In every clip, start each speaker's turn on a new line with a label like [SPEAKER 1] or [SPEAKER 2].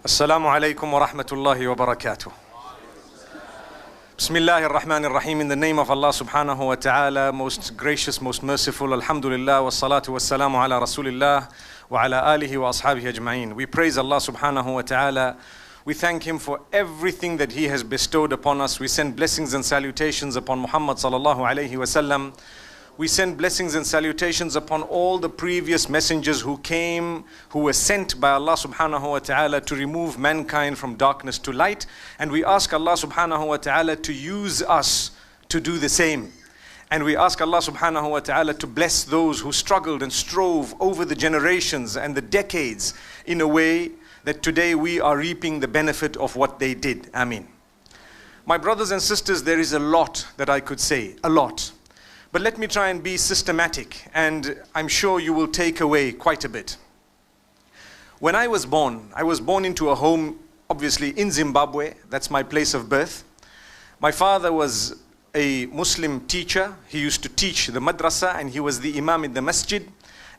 [SPEAKER 1] Assalamu alaikum wa rahmatullahi wa barakatuh. Bismillahir Rahmanir Rahim. In the name of Allah subhanahu wa ta'ala, most gracious, most merciful. Alhamdulillah wa salatu wa salamu ala rasulillah wa ala alihi wa ashabihi ajma'in. We praise Allah subhanahu wa ta'ala. We thank Him for everything that He has bestowed upon us. We send blessings and salutations upon Muhammad sallallahu alayhi wa sallam. We send blessings and salutations upon all the previous messengers who came, who were sent by Allah subhanahu wa ta'ala to remove mankind from darkness to light. And we ask Allah subhanahu wa ta'ala to use us to do the same. And we ask Allah subhanahu wa ta'ala to bless those who struggled and strove over the generations and the decades in a way that today we are reaping the benefit of what they did. Ameen. My brothers and sisters, there is a lot that I could say, a lot. But let me try and be systematic, and I'm sure you will take away quite a bit. When I was born into a home, obviously in Zimbabwe. That's my place of birth. My father was a Muslim teacher. He used to teach the madrasa, and he was the imam in the masjid.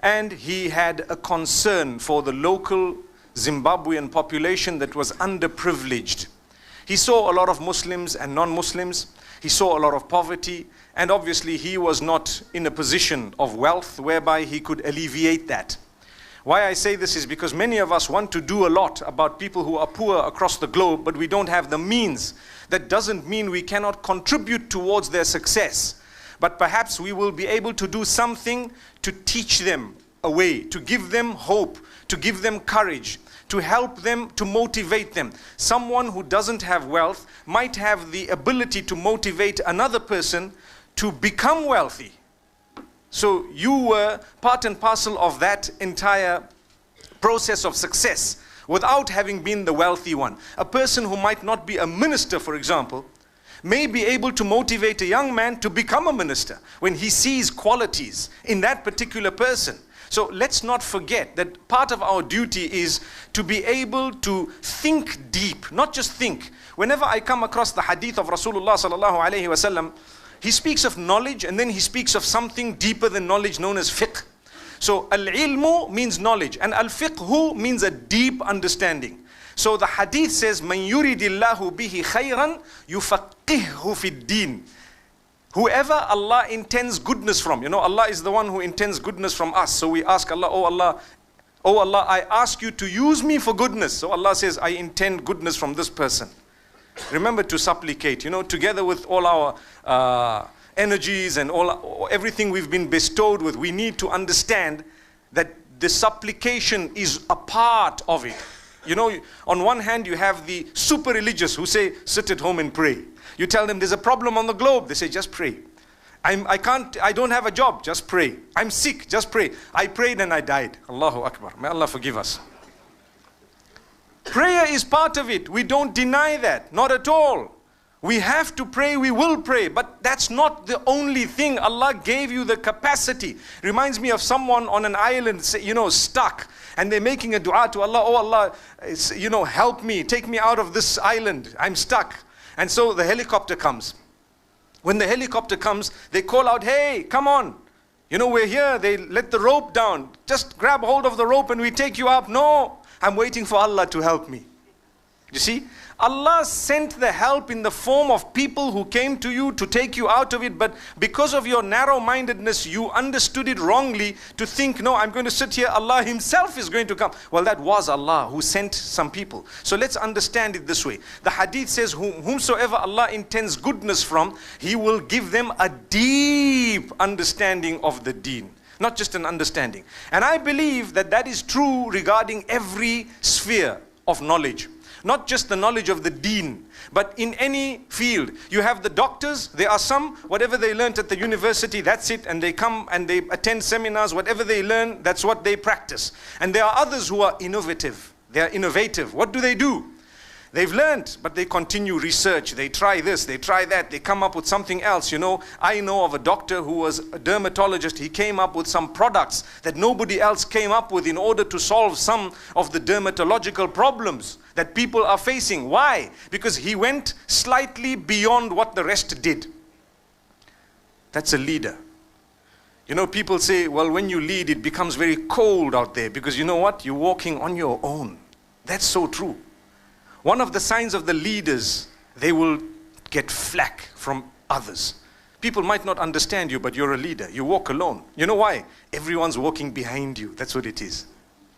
[SPEAKER 1] And he had a concern for the local Zimbabwean population that was underprivileged. He saw a lot of Muslims and non-Muslims. He saw a lot of poverty. And obviously he was not in a position of wealth whereby he could alleviate that. Why I say this is because many of us want to do a lot about people who are poor across the globe, but we don't have the means. That doesn't mean we cannot contribute towards their success. But perhaps we will be able to do something to teach them a way, to give them hope, to give them courage, to help them, to motivate them. Someone who doesn't have wealth might have the ability to motivate another person to become wealthy. So you were part and parcel of that entire process of success without having been the wealthy one. A person who might not be a minister, for example, may be able to motivate a young man to become a minister when he sees qualities in that particular person. So let's not forget that part of our duty is to be able to think deep, not just think. Whenever I come across the hadith of Rasulullah sallallahu alaihi wasallam, he speaks of knowledge and then he speaks of something deeper than knowledge known as fiqh. So al-ilmu means knowledge and al-fiqhu means a deep understanding. So the hadith says, "Man yuridillahu bihi khayran yufaqqihhu fid din." Whoever Allah intends goodness from, Allah is the one who intends goodness from us. So we ask Allah, oh Allah, I ask you to use me for goodness. So Allah says, I intend goodness from this person. Remember to supplicate, together with all our energies and everything we've been bestowed with, we need to understand that the supplication is a part of it. On one hand you have the super religious who say, sit at home and pray. You tell them there's a problem on the globe, they say, just pray. I don't have a job, just pray. I'm sick, just pray. I prayed and I died. Allahu Akbar. May Allah forgive us. Prayer is part of it. We don't deny that. Not at all. We have to pray, we will pray. But that's not the only thing. Allah gave you the capacity. Reminds me of someone on an island, stuck. And they're making a dua to Allah. Oh Allah, help me. Take me out of this island. I'm stuck. And so the helicopter comes. When the helicopter comes, they call out, hey, come on. We're here. They let the rope down. Just grab hold of the rope and we take you up. No. I'm waiting for Allah to help me. You see, Allah sent the help in the form of people who came to you to take you out of it, but because of your narrow-mindedness, you understood it wrongly to think, no, I'm going to sit here, Allah Himself is going to come. Well, that was Allah who sent some people. So let's understand it this way. The hadith says, whomsoever Allah intends goodness from, He will give them a deep understanding of the deen. Not just an understanding. And I believe that that is true regarding every sphere of knowledge. Not just the knowledge of the deen, but in any field. You have the doctors, there are some, whatever they learnt at the university, that's it, and they come and they attend seminars, whatever they learn, that's what they practice. And there are others who are innovative. They are innovative. What do? They've learned, but they continue research. They try this, they try that, they come up with something else. I know of a doctor who was a dermatologist. He came up with some products that nobody else came up with in order to solve some of the dermatological problems that people are facing. Why? Because he went slightly beyond what the rest did. That's a leader. People say, well, when you lead, it becomes very cold out there because you know what? You're walking on your own. That's so true. One of the signs of the leaders, they will get flack from others. People might not understand you, but you're a leader. You walk alone. You know why? Everyone's walking behind you. That's what it is.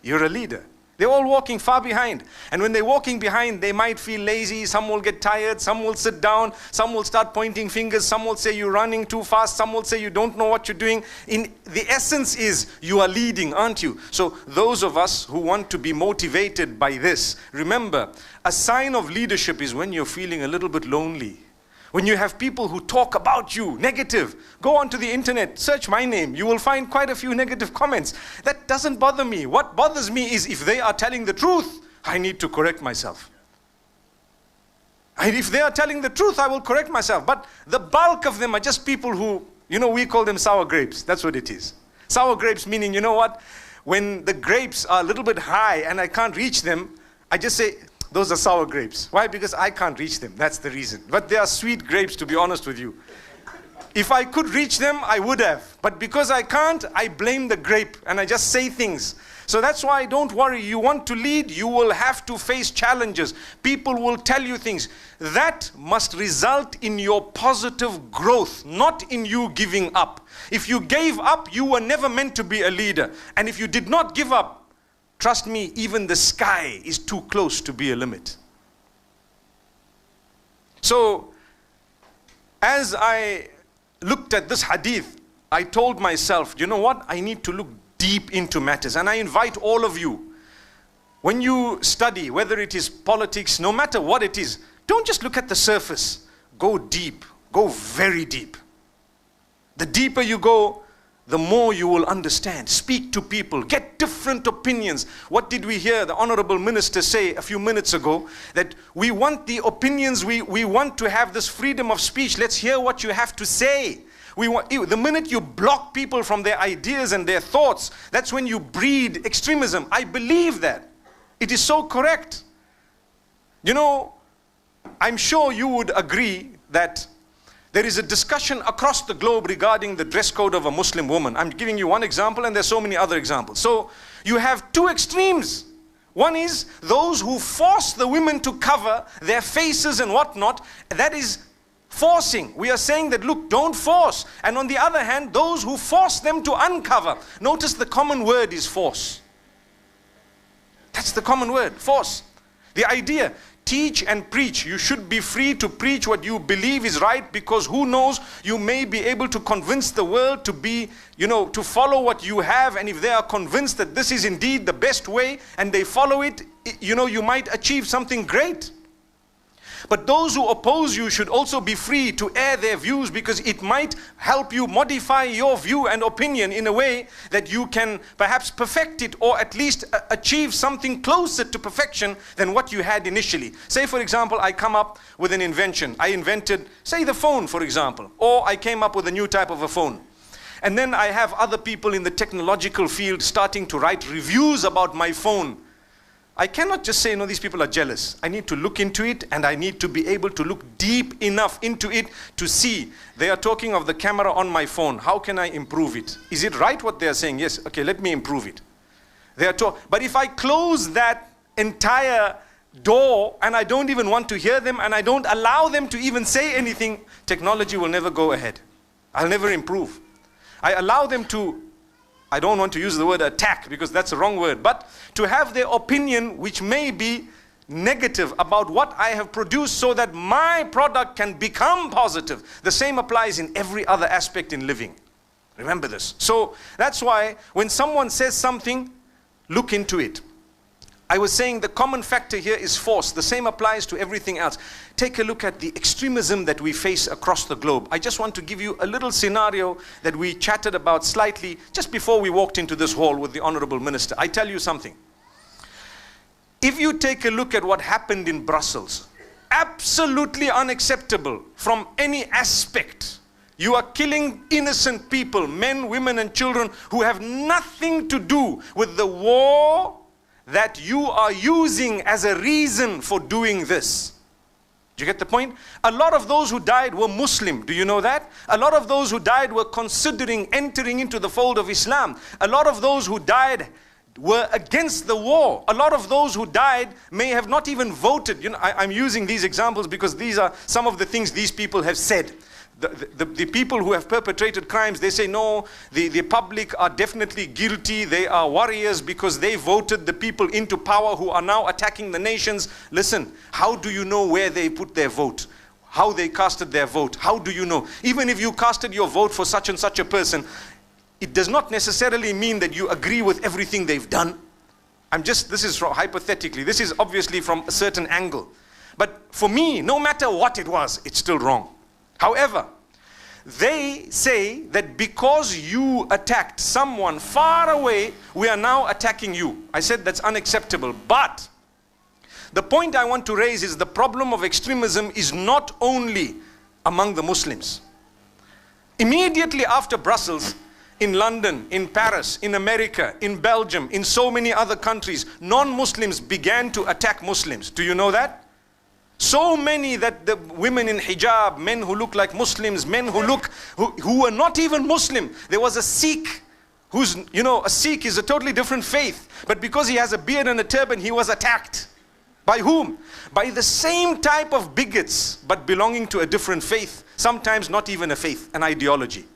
[SPEAKER 1] You're a leader. They're all walking far behind. And when they're walking behind, they might feel lazy. Some will get tired. Some will sit down. Some will start pointing fingers. Some will say you're running too fast. Some will say you don't know what you're doing. In the essence is you are leading, aren't you? So those of us who want to be motivated by this, remember, a sign of leadership is when you're feeling a little bit lonely. When you have people who talk about you, negative, go onto the internet, search my name. You will find quite a few negative comments. That doesn't bother me. What bothers me is if they are telling the truth, I need to correct myself. And if they are telling the truth, I will correct myself. But the bulk of them are just people who, we call them sour grapes. That's what it is. Sour grapes meaning, you know what? When the grapes are a little bit high and I can't reach them, I just say, those are sour grapes. Why? Because I can't reach them. That's the reason. But they are sweet grapes, to be honest with you. If I could reach them, I would have. But because I can't, I blame the grape and I just say things. So that's why don't worry. You want to lead, you will have to face challenges. People will tell you things. That must result in your positive growth, not in you giving up. If you gave up, you were never meant to be a leader. And if you did not give up, trust me, even the sky is too close to be a limit. So, as I looked at this hadith, I told myself, you know what? I need to look deep into matters. And I invite all of you, when you study, whether it is politics, no matter what it is, don't just look at the surface. Go deep. Go very deep. The deeper you go, the more you will understand. Speak to people. Get different opinions. What did we hear the Honorable Minister say a few minutes ago? That we want the opinions, we want to have this freedom of speech. Let's hear what you have to say. The minute you block people from their ideas and their thoughts, that's when you breed extremism. I believe that. It is so correct. I'm sure you would agree that there is a discussion across the globe regarding the dress code of a Muslim woman. I'm giving you one example and there's so many other examples. So you have two extremes. One is those who force the women to cover their faces and whatnot. That is forcing. We are saying that, look, don't force. And on the other hand, those who force them to uncover. Notice the common word is force. That's the common word, force. The idea, teach and preach. You should be free to preach what you believe is right, because who knows, you may be able to convince the world to be, to follow what you have. And if they are convinced that this is indeed the best way and they follow it, you might achieve something great. But those who oppose you should also be free to air their views, because it might help you modify your view and opinion in a way that you can perhaps perfect it, or at least achieve something closer to perfection than what you had initially. Say, for example, I come up with an invention. I invented, say, the phone, for example. Or I came up with a new type of a phone. And then I have other people in the technological field starting to write reviews about my phone. I cannot just say, these people are jealous. I need to look into it, and I need to be able to look deep enough into it to see. They are talking of the camera on my phone. How can I improve it? Is it right what they are saying? Yes, okay, let me improve it. But if I close that entire door and I don't even want to hear them and I don't allow them to even say anything, technology will never go ahead. I'll never improve. I allow them to, I don't want to use the word attack because that's the wrong word, but to have their opinion which may be negative about what I have produced, so that my product can become positive. The same applies in every other aspect in living. Remember this. So that's why when someone says something, look into it. I was saying the common factor here is force. The same applies to everything else. Take a look at the extremism that we face across the globe. I just want to give you a little scenario that we chatted about slightly just before we walked into this hall with the Honorable Minister. I tell you something. If you take a look at what happened in Brussels, absolutely unacceptable from any aspect. You are killing innocent people, men, women and children who have nothing to do with the war that you are using as a reason for doing this. Do you get the point? A lot of those who died were Muslim. Do you know that? A lot of those who died were considering entering into the fold of Islam. A lot of those who died were against the war. A lot of those who died may have not even voted. You know, I'm using these examples because these are some of the things these people have said. The people who have perpetrated crimes, they say, no, the public are definitely guilty. They are warriors because they voted the people into power who are now attacking the nations. Listen, how do you know where they put their vote? How they casted their vote? How do you know? Even if you casted your vote for such and such a person, it does not necessarily mean that you agree with everything they've done. This is hypothetically, this is obviously from a certain angle. But for me, no matter what it was, it's still wrong. However, they say that because you attacked someone far away, we are now attacking you. I said that's unacceptable. But the point I want to raise is the problem of extremism is not only among the Muslims. Immediately after Brussels, in London, in Paris, in America, in Belgium, in so many other countries, non-Muslims began to attack Muslims. Do you know that? So many that the women in hijab, men who look like Muslims, men who were not even Muslim. There was a Sikh who's, a Sikh is a totally different faith. But because he has a beard and a turban, he was attacked. By whom? By the same type of bigots, but belonging to a different faith. Sometimes not even a faith, an ideology.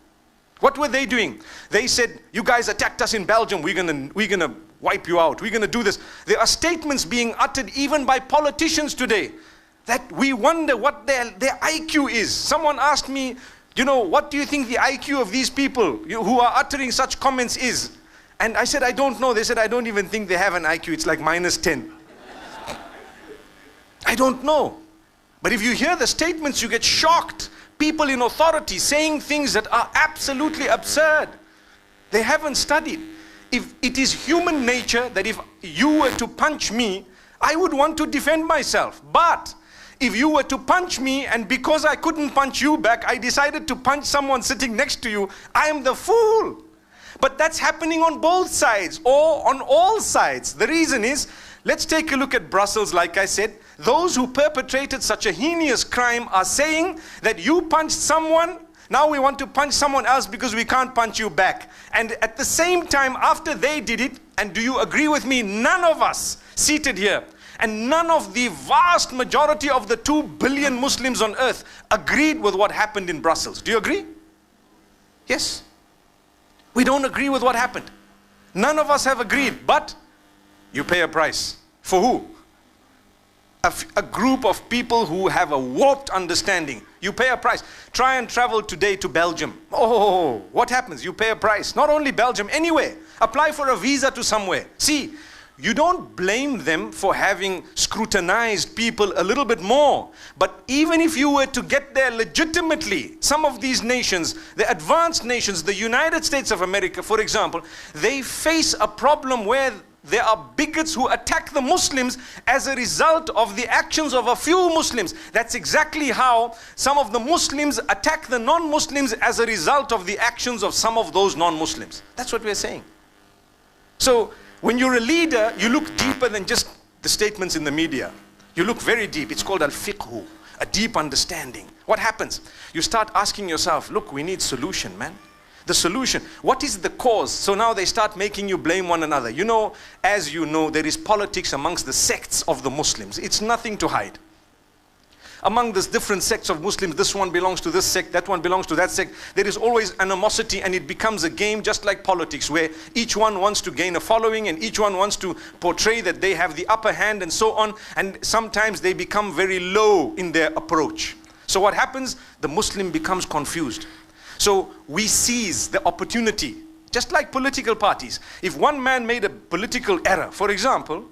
[SPEAKER 1] What were they doing? They said, you guys attacked us in Belgium, we're gonna wipe you out, we're gonna do this. There are statements being uttered even by politicians today that we wonder what their IQ is. Someone asked me, what do you think the IQ of these people who are uttering such comments is? And I said, I don't know. They said, I don't even think they have an IQ. It's like -10. I don't know. But if you hear the statements, you get shocked. People in authority saying things that are absolutely absurd. They haven't studied. If it is human nature that if you were to punch me, I would want to defend myself. But if you were to punch me and because I couldn't punch you back, I decided to punch someone sitting next to you, I am the fool. But that's happening on both sides or on all sides. The reason is, let's take a look at Brussels. Like I said, those who perpetrated such a heinous crime are saying that you punched someone, now we want to punch someone else because we can't punch you back. And at the same time, after they did it, and do you agree with me, none of us seated here, and none of the vast majority of the 2 billion Muslims on earth agreed with what happened in Brussels. Do you agree? Yes. We don't agree with what happened. None of us have agreed, but you pay a price. For who? A group of people who have a warped understanding. You pay a price. Try and travel today to Belgium. Oh, what happens? You pay a price. Not only Belgium, anywhere. Apply for a visa to somewhere. See, you don't blame them for having scrutinized people a little bit more. But even if you were to get there legitimately, some of these nations, the advanced nations, the United States of America, for example, they face a problem where there are bigots who attack the Muslims as a result of the actions of a few Muslims. That's exactly how some of the Muslims attack the non-Muslims as a result of the actions of some of those non-Muslims. That's what we're saying. So, when you're a leader, you look deeper than just the statements in the media. You look very deep. It's called al-fiqhu, a deep understanding. What happens? You start asking yourself, look, we need solution, man. The solution. What is the cause? So now they start making you blame one another. As you know, there is politics amongst the sects of the Muslims. It's nothing to hide. Among the different sects of Muslims, this one belongs to this sect, that one belongs to that sect. There is always animosity, and it becomes a game just like politics, where each one wants to gain a following and each one wants to portray that they have the upper hand and so on. And sometimes they become very low in their approach. So what happens? The Muslim becomes confused. So we seize the opportunity, just like political parties. If one man made a political error, for example,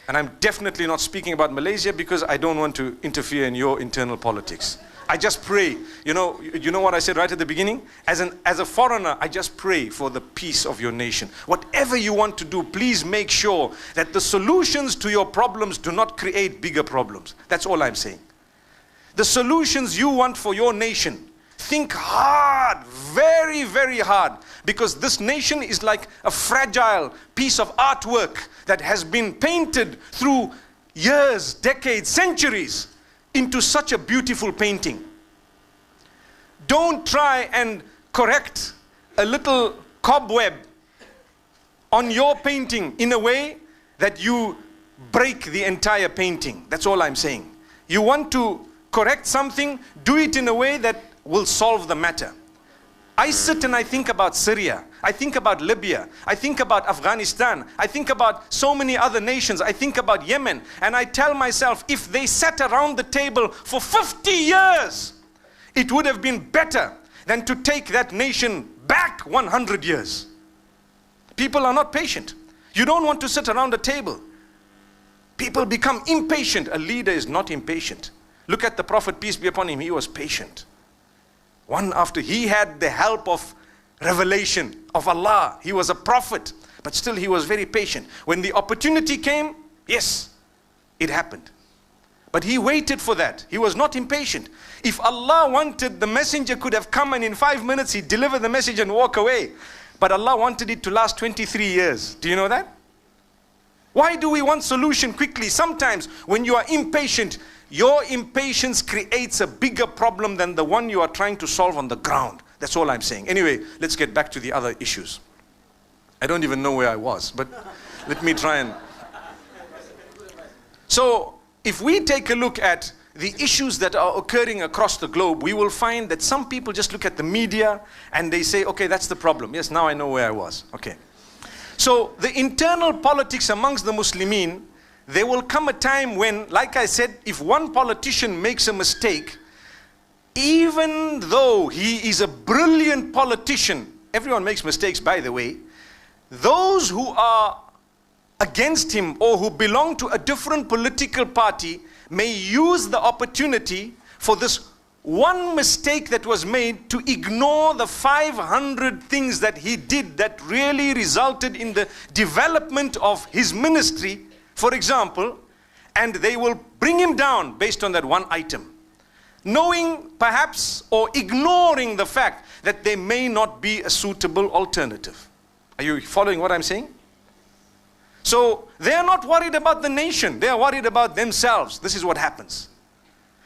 [SPEAKER 1] and I'm definitely not speaking about Malaysia because I don't want to interfere in your internal politics. I just pray, you know what I said right at the beginning? As a foreigner, I just pray for the peace of your nation. Whatever you want to do, please make sure that the solutions to your problems do not create bigger problems. That's all I'm saying. The solutions you want for your nation, think hard, very, very hard, because this nation is like a fragile piece of artwork that has been painted through years, decades, centuries into such a beautiful painting. Don't try and correct a little cobweb on your painting in a way that you break the entire painting. That's all I'm saying. You want to correct something, do it in a way that will solve the matter. I sit and I think about Syria. I think about Libya. I think about Afghanistan. I think about so many other nations. I think about Yemen. And I tell myself, if they sat around the table for 50 years, it would have been better than to take that nation back 100 years. People are not patient. You don't want to sit around a table. People become impatient. A leader is not impatient. Look at the Prophet, peace be upon him. He was patient. One after, he had the help of revelation of Allah. He was a prophet, but still he was very patient. When the opportunity came, yes, it happened. But he waited for that. He was not impatient. If Allah wanted, the messenger could have come and in 5 minutes he'd deliver the message and walk away. But Allah wanted it to last 23 years. Do you know that? Why do we want solution quickly? Sometimes when you are impatient, your impatience creates a bigger problem than the one you are trying to solve on the ground. That's all I'm saying. Anyway, let's get back to the other issues. I don't even know where I was, but let me try and... So, if we take a look at the issues that are occurring across the globe, we will find that some people just look at the media and they say, okay, that's the problem. Yes, now I know where I was. Okay. So, the internal politics amongst the Muslimin, there will come a time when, like I said, if one politician makes a mistake, even though he is a brilliant politician, everyone makes mistakes by the way, those who are against him or who belong to a different political party may use the opportunity for this one mistake that was made to ignore the 500 things that he did that really resulted in the development of his ministry, for example, and they will bring him down based on that one item, knowing perhaps or ignoring the fact that there may not be a suitable alternative. Are you following what I'm saying? So they are not worried about the nation, they are worried about themselves. This is what happens.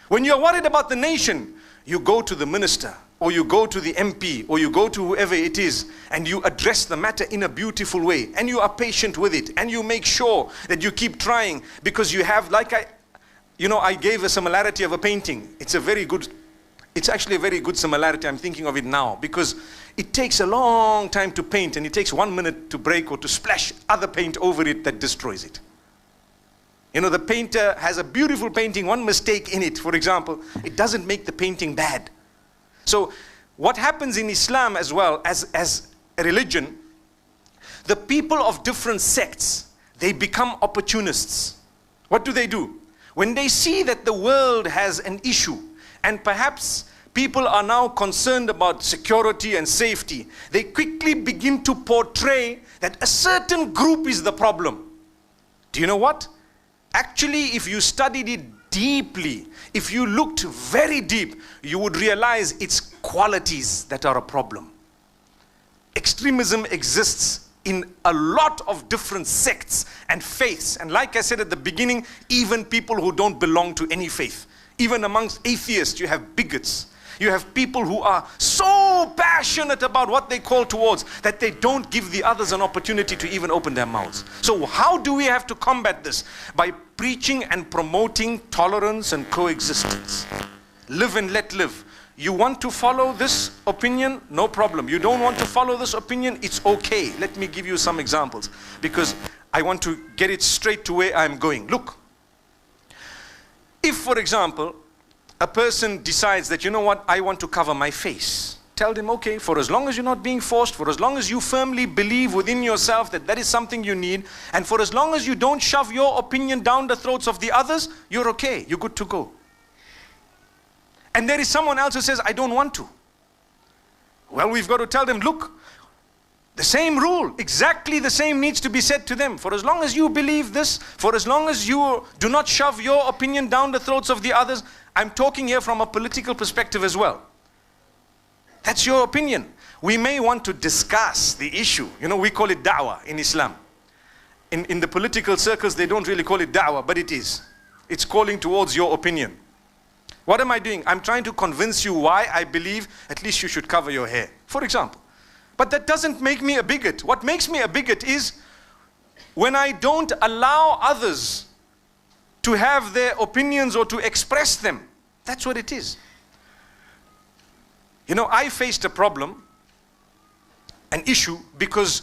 [SPEAKER 1] When you are worried about the nation, you go to the minister or you go to the MP or you go to whoever it is and you address the matter in a beautiful way and you are patient with it and you make sure that you keep trying, because you have, like I gave a similarity of a painting. It's actually a very good similarity. I'm thinking of it now because it takes a long time to paint and it takes 1 minute to break or to splash other paint over it that destroys it. You know, the painter has a beautiful painting, one mistake in it, for example, it doesn't make the painting bad. So what happens in Islam as well as a religion, the people of different sects, they become opportunists. What do? When they see that the world has an issue and perhaps people are now concerned about security and safety, they quickly begin to portray that a certain group is the problem. Do you know what? Actually, if you studied it deeply, if you looked very deep, you would realize it's qualities that are a problem. Extremism exists in a lot of different sects and faiths. And like I said at the beginning, even people who don't belong to any faith. Even amongst atheists, you have bigots. You have people who are so passionate about what they call towards that they don't give the others an opportunity to even open their mouths. So how do we have to combat this? By preaching and promoting tolerance and coexistence. Live and let live. You want to follow this opinion? No problem. You don't want to follow this opinion? It's okay. Let me give you some examples because I want to get it straight to where I'm going. Look, if for example, a person decides that, you know what, I want to cover my face. Tell them, okay, for as long as you're not being forced, for as long as you firmly believe within yourself that that is something you need, and for as long as you don't shove your opinion down the throats of the others, you're okay, you're good to go. And there is someone else who says, I don't want to. Well, we've got to tell them, look, the same rule, exactly the same needs to be said to them. For as long as you believe this, for as long as you do not shove your opinion down the throats of the others, I'm talking here from a political perspective as well. That's your opinion. We may want to discuss the issue. You know, we call it da'wah in Islam. In the political circles, they don't really call it da'wah, but it is. It's calling towards your opinion. What am I doing? I'm trying to convince you why I believe at least you should cover your hair. For example, But that doesn't make me a bigot. What makes me a bigot is when I don't allow others to have their opinions or to express them. That's what it is. You know, I faced a problem, an issue, because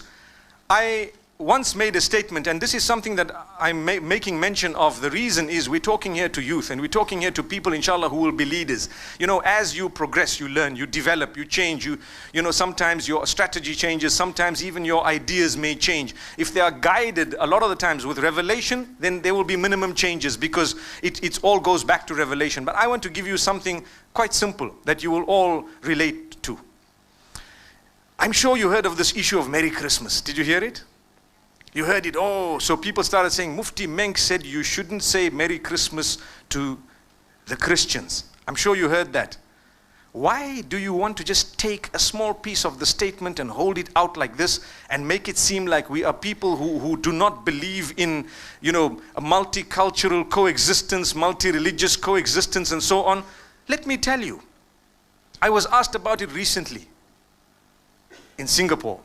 [SPEAKER 1] I once made a statement, and this is something that I'm making mention of. The reason is we're talking here to youth, and we're talking here to people, inshallah, who will be leaders. You know, as you progress, you learn, you develop, you change. You know, sometimes your strategy changes, sometimes even your ideas may change. If they are guided a lot of the times with revelation, then there will be minimum changes, because it all goes back to revelation. But I want to give you something quite simple that you will all relate to. I'm sure you heard of this issue of Merry Christmas. Did you hear it? You heard it. Oh, so people started saying, Mufti Menk said you shouldn't say Merry Christmas to the Christians. I'm sure you heard that. Why do you want to just take a small piece of the statement and hold it out like this and make it seem like we are people who do not believe in, you know, a multicultural coexistence, multi-religious coexistence and so on? Let me tell you, I was asked about it recently in Singapore.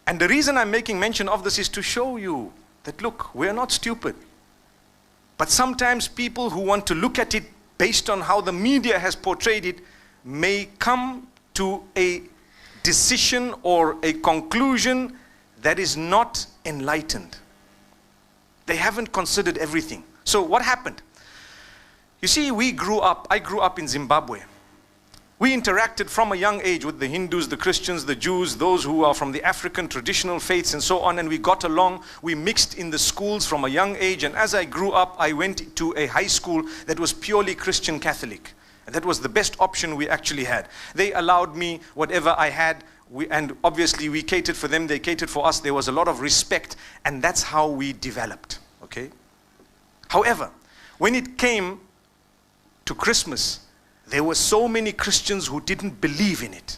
[SPEAKER 1] And the reason I'm making mention of this is to show you that, look, we're not stupid. But sometimes people who want to look at it based on how the media has portrayed it may come to a decision or a conclusion that is not enlightened. They haven't considered everything. So what happened? You see, I grew up in Zimbabwe. We interacted from a young age with the Hindus, the Christians, the Jews, those who are from the African traditional faiths and so on, and we got along. We mixed in the schools from a young age, and as I grew up, I went to a high school that was purely Christian Catholic. And that was the best option we actually had. They allowed me whatever I had, and obviously we catered for them, they catered for us. There was a lot of respect, and that's how we developed, okay? However, when it came to Christmas, there were so many Christians who didn't believe in it.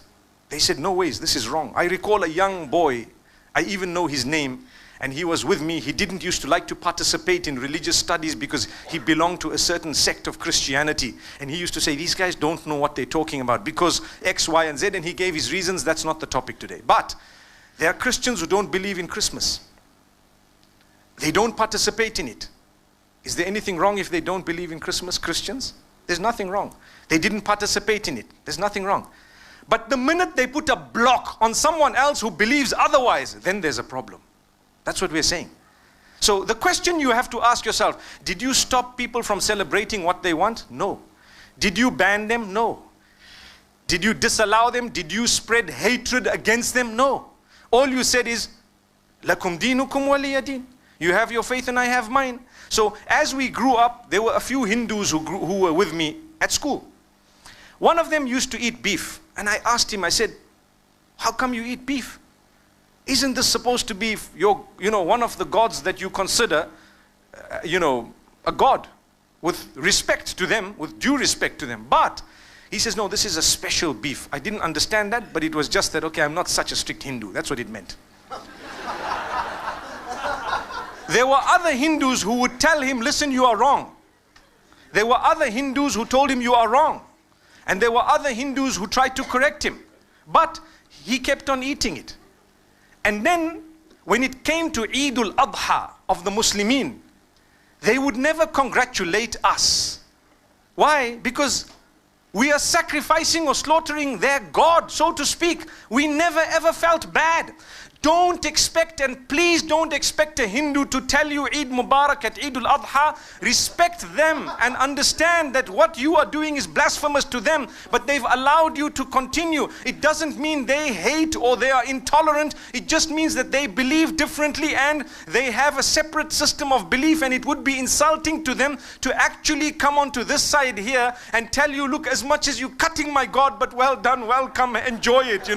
[SPEAKER 1] They said, no ways, this is wrong. I recall a young boy, I even know his name, and he was with me. He didn't used to like to participate in religious studies because he belonged to a certain sect of Christianity. And he used to say, these guys don't know what they're talking about because X, Y, and Z, and he gave his reasons. That's not the topic today. But there are Christians who don't believe in Christmas. They don't participate in it. Is there anything wrong if they don't believe in Christmas, Christians? There's nothing wrong. They didn't participate in it. There's nothing wrong. But the minute they put a block on someone else who believes otherwise, then there's a problem. That's what we're saying. So the question you have to ask yourself, did you stop people from celebrating what they want? No. Did you ban them? No. Did you disallow them? Did you spread hatred against them? No. All you said is, Lakum dinukum waliya din. You have your faith and I have mine. So as we grew up, there were a few Hindus who were with me at school. One of them used to eat beef. And I asked him, I said, how come you eat beef? Isn't this supposed to be one of the gods that you consider, a god with respect to them, with due respect to them? But he says, no, this is a special beef. I didn't understand that, but it was just that, okay, I'm not such a strict Hindu. That's what it meant. There were other Hindus who would tell him, listen, you are wrong. There were other Hindus who told him you are wrong. And there were other Hindus who tried to correct him. But he kept on eating it. And then when it came to Eid al-Adha of the Muslimin, they would never congratulate us. Why? Because we are sacrificing or slaughtering their God, so to speak. We never ever felt bad. Don't expect, and please don't expect a Hindu to tell you Eid Mubarak at Eid al-Adha. Respect them and understand that what you are doing is blasphemous to them, but they've allowed you to continue. It doesn't mean they hate or they are intolerant. It just means that they believe differently and they have a separate system of belief, and it would be insulting to them to actually come onto this side here and tell you, look, as much as you're cutting my God, but well done, welcome, enjoy it,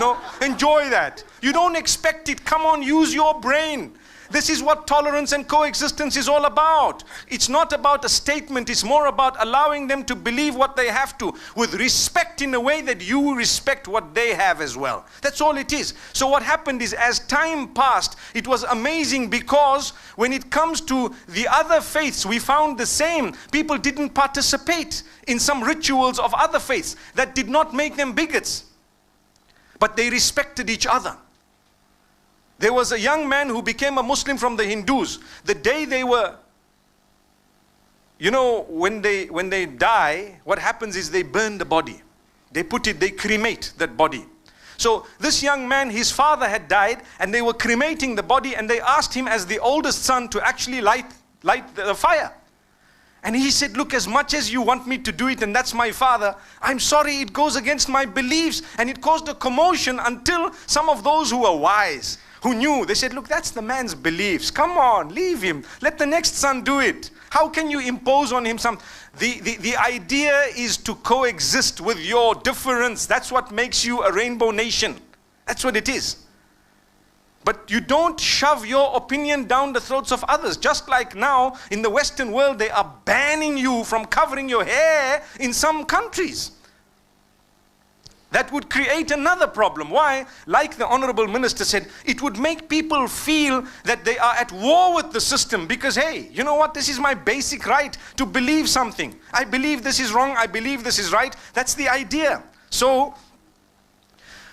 [SPEAKER 1] enjoy that. You don't expect it. Come on, use your brain. This is what tolerance and coexistence is all about. It's not about a statement. It's more about allowing them to believe what they have to, with respect in a way that you respect what they have as well. That's all it is. So what happened is, as time passed, it was amazing, because when it comes to the other faiths, we found the same. People didn't participate in some rituals of other faiths. That did not make them bigots. but they respected each other. There was a young man who became a Muslim from the Hindus. The day they were, you know, when they die, what happens is they burn the body. They cremate that body. So this young man, his father had died, and they were cremating the body, and they asked him as the oldest son to actually light the fire. And he said, look, as much as you want me to do it, and that's my father, I'm sorry, it goes against my beliefs. And it caused a commotion until some of those who were wise, who knew, they said, look, that's the man's beliefs. Come on, leave him. Let the next son do it. How can you impose on him some? The idea is to coexist with your difference. That's what makes you a rainbow nation. That's what it is. But you don't shove your opinion down the throats of others. Just like now in the Western world, they are banning you from covering your hair in some countries. That would create another problem. Why? Like the Honorable Minister said, it would make people feel that they are at war with the system because, hey, you know what? This is my basic right to believe something. I believe this is wrong. I believe this is right. That's the idea. So,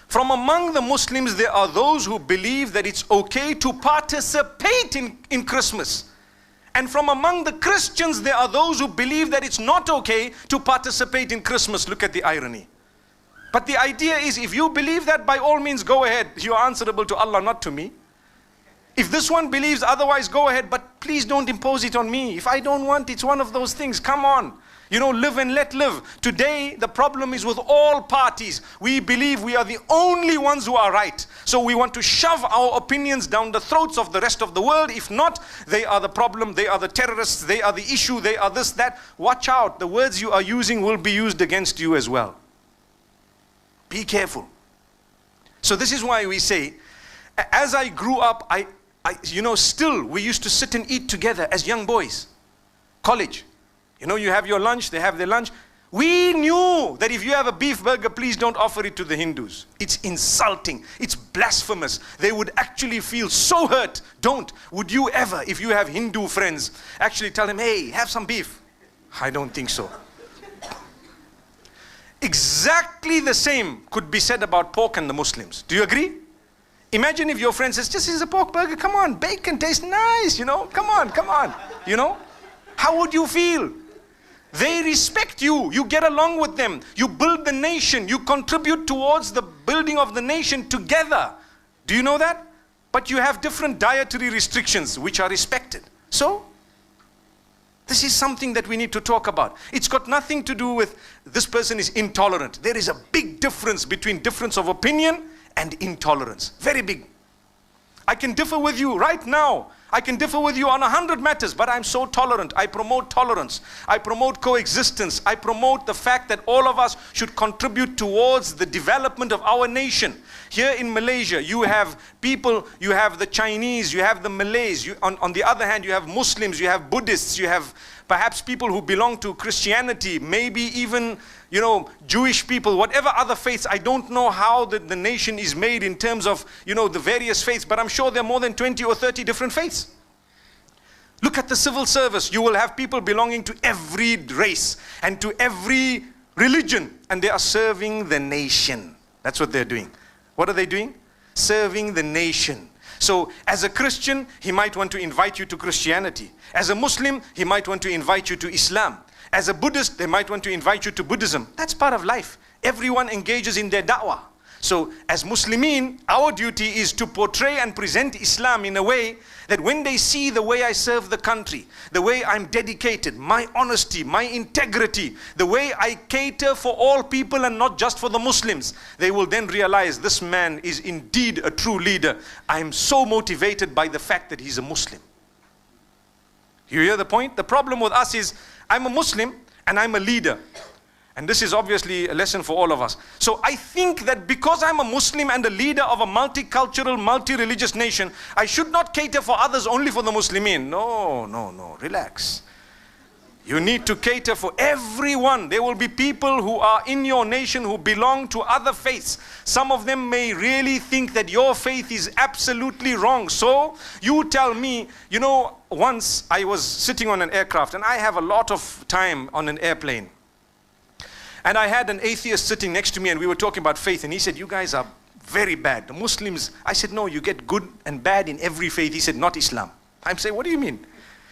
[SPEAKER 1] from among the Muslims, there are those who believe that it's okay to participate in Christmas. And from among the Christians, there are those who believe that it's not okay to participate in Christmas. Look at the irony. But the idea is, if you believe that, by all means, go ahead. You are answerable to Allah, not to me. If this one believes otherwise, go ahead. But please don't impose it on me. If I don't want, it's one of those things. Come on. You know, live and let live. Today, the problem is with all parties. We believe we are the only ones who are right. So we want to shove our opinions down the throats of the rest of the world. If not, they are the problem. They are the terrorists. They are the issue. They are this, that. Watch out. The words you are using will be used against you as well. Be careful. So this is why we say, as I grew up, you know, still we used to sit and eat together as young boys. College. You know, you have your lunch, they have their lunch. We knew that if you have a beef burger, please don't offer it to the Hindus. It's insulting. It's blasphemous. They would actually feel so hurt. Don't. Would you ever, if you have Hindu friends, actually tell them, hey, have some beef? I don't think so. Exactly the same could be said about pork and the Muslims. Do you agree? Imagine if your friend says, just is a pork burger, come on, bacon tastes nice, you know, come on, you know. How would you feel? They respect you, you get along with them, you build the nation, you contribute towards the building of the nation together. Do you know that? But you have different dietary restrictions which are respected. So, this is something that we need to talk about. It's got nothing to do with this person is intolerant. There is a big difference between difference of opinion and intolerance. Very big. I can differ with you right now. I can differ with you on 100 matters, but I'm so tolerant. I promote tolerance. I promote coexistence. I promote the fact that all of us should contribute towards the development of our nation. Here in Malaysia, you have people, you have the Chinese, you have the Malays. On the other hand, you have Muslims, you have Buddhists, you have perhaps people who belong to Christianity, maybe even, you know, Jewish people, whatever other faiths. I don't know how the nation is made in terms of, you know, the various faiths, but I'm sure there are more than 20 or 30 different faiths. Look at the civil service. You will have people belonging to every race and to every religion, and they are serving the nation. That's what they're doing. What are they doing? Serving the nation. So as a Christian, he might want to invite you to Christianity. As a Muslim, he might want to invite you to Islam. As a Buddhist, they might want to invite you to Buddhism. That's part of life. Everyone engages in their da'wah. So as Muslimin, our duty is to portray and present Islam in a way that when they see the way I serve the country, the way I'm dedicated, my honesty, my integrity, the way I cater for all people and not just for the Muslims, they will then realize this man is indeed a true leader. I'm so motivated by the fact that he's a Muslim. You hear the point? The problem with us is, I'm a Muslim and I'm a leader. And this is obviously a lesson for all of us. So I think that because I'm a Muslim and a leader of a multicultural, multi-religious nation, I should not cater for others only for the Muslimin. No, relax. You need to cater for everyone. There will be people who are in your nation who belong to other faiths. Some of them may really think that your faith is absolutely wrong. So you tell me, you know, once I was sitting on an aircraft, and I have a lot of time on an airplane. And I had an atheist sitting next to me, and we were talking about faith, and he said, you guys are very bad. The Muslims, I said, no, you get good and bad in every faith. He said, not Islam. I'm saying, what do you mean?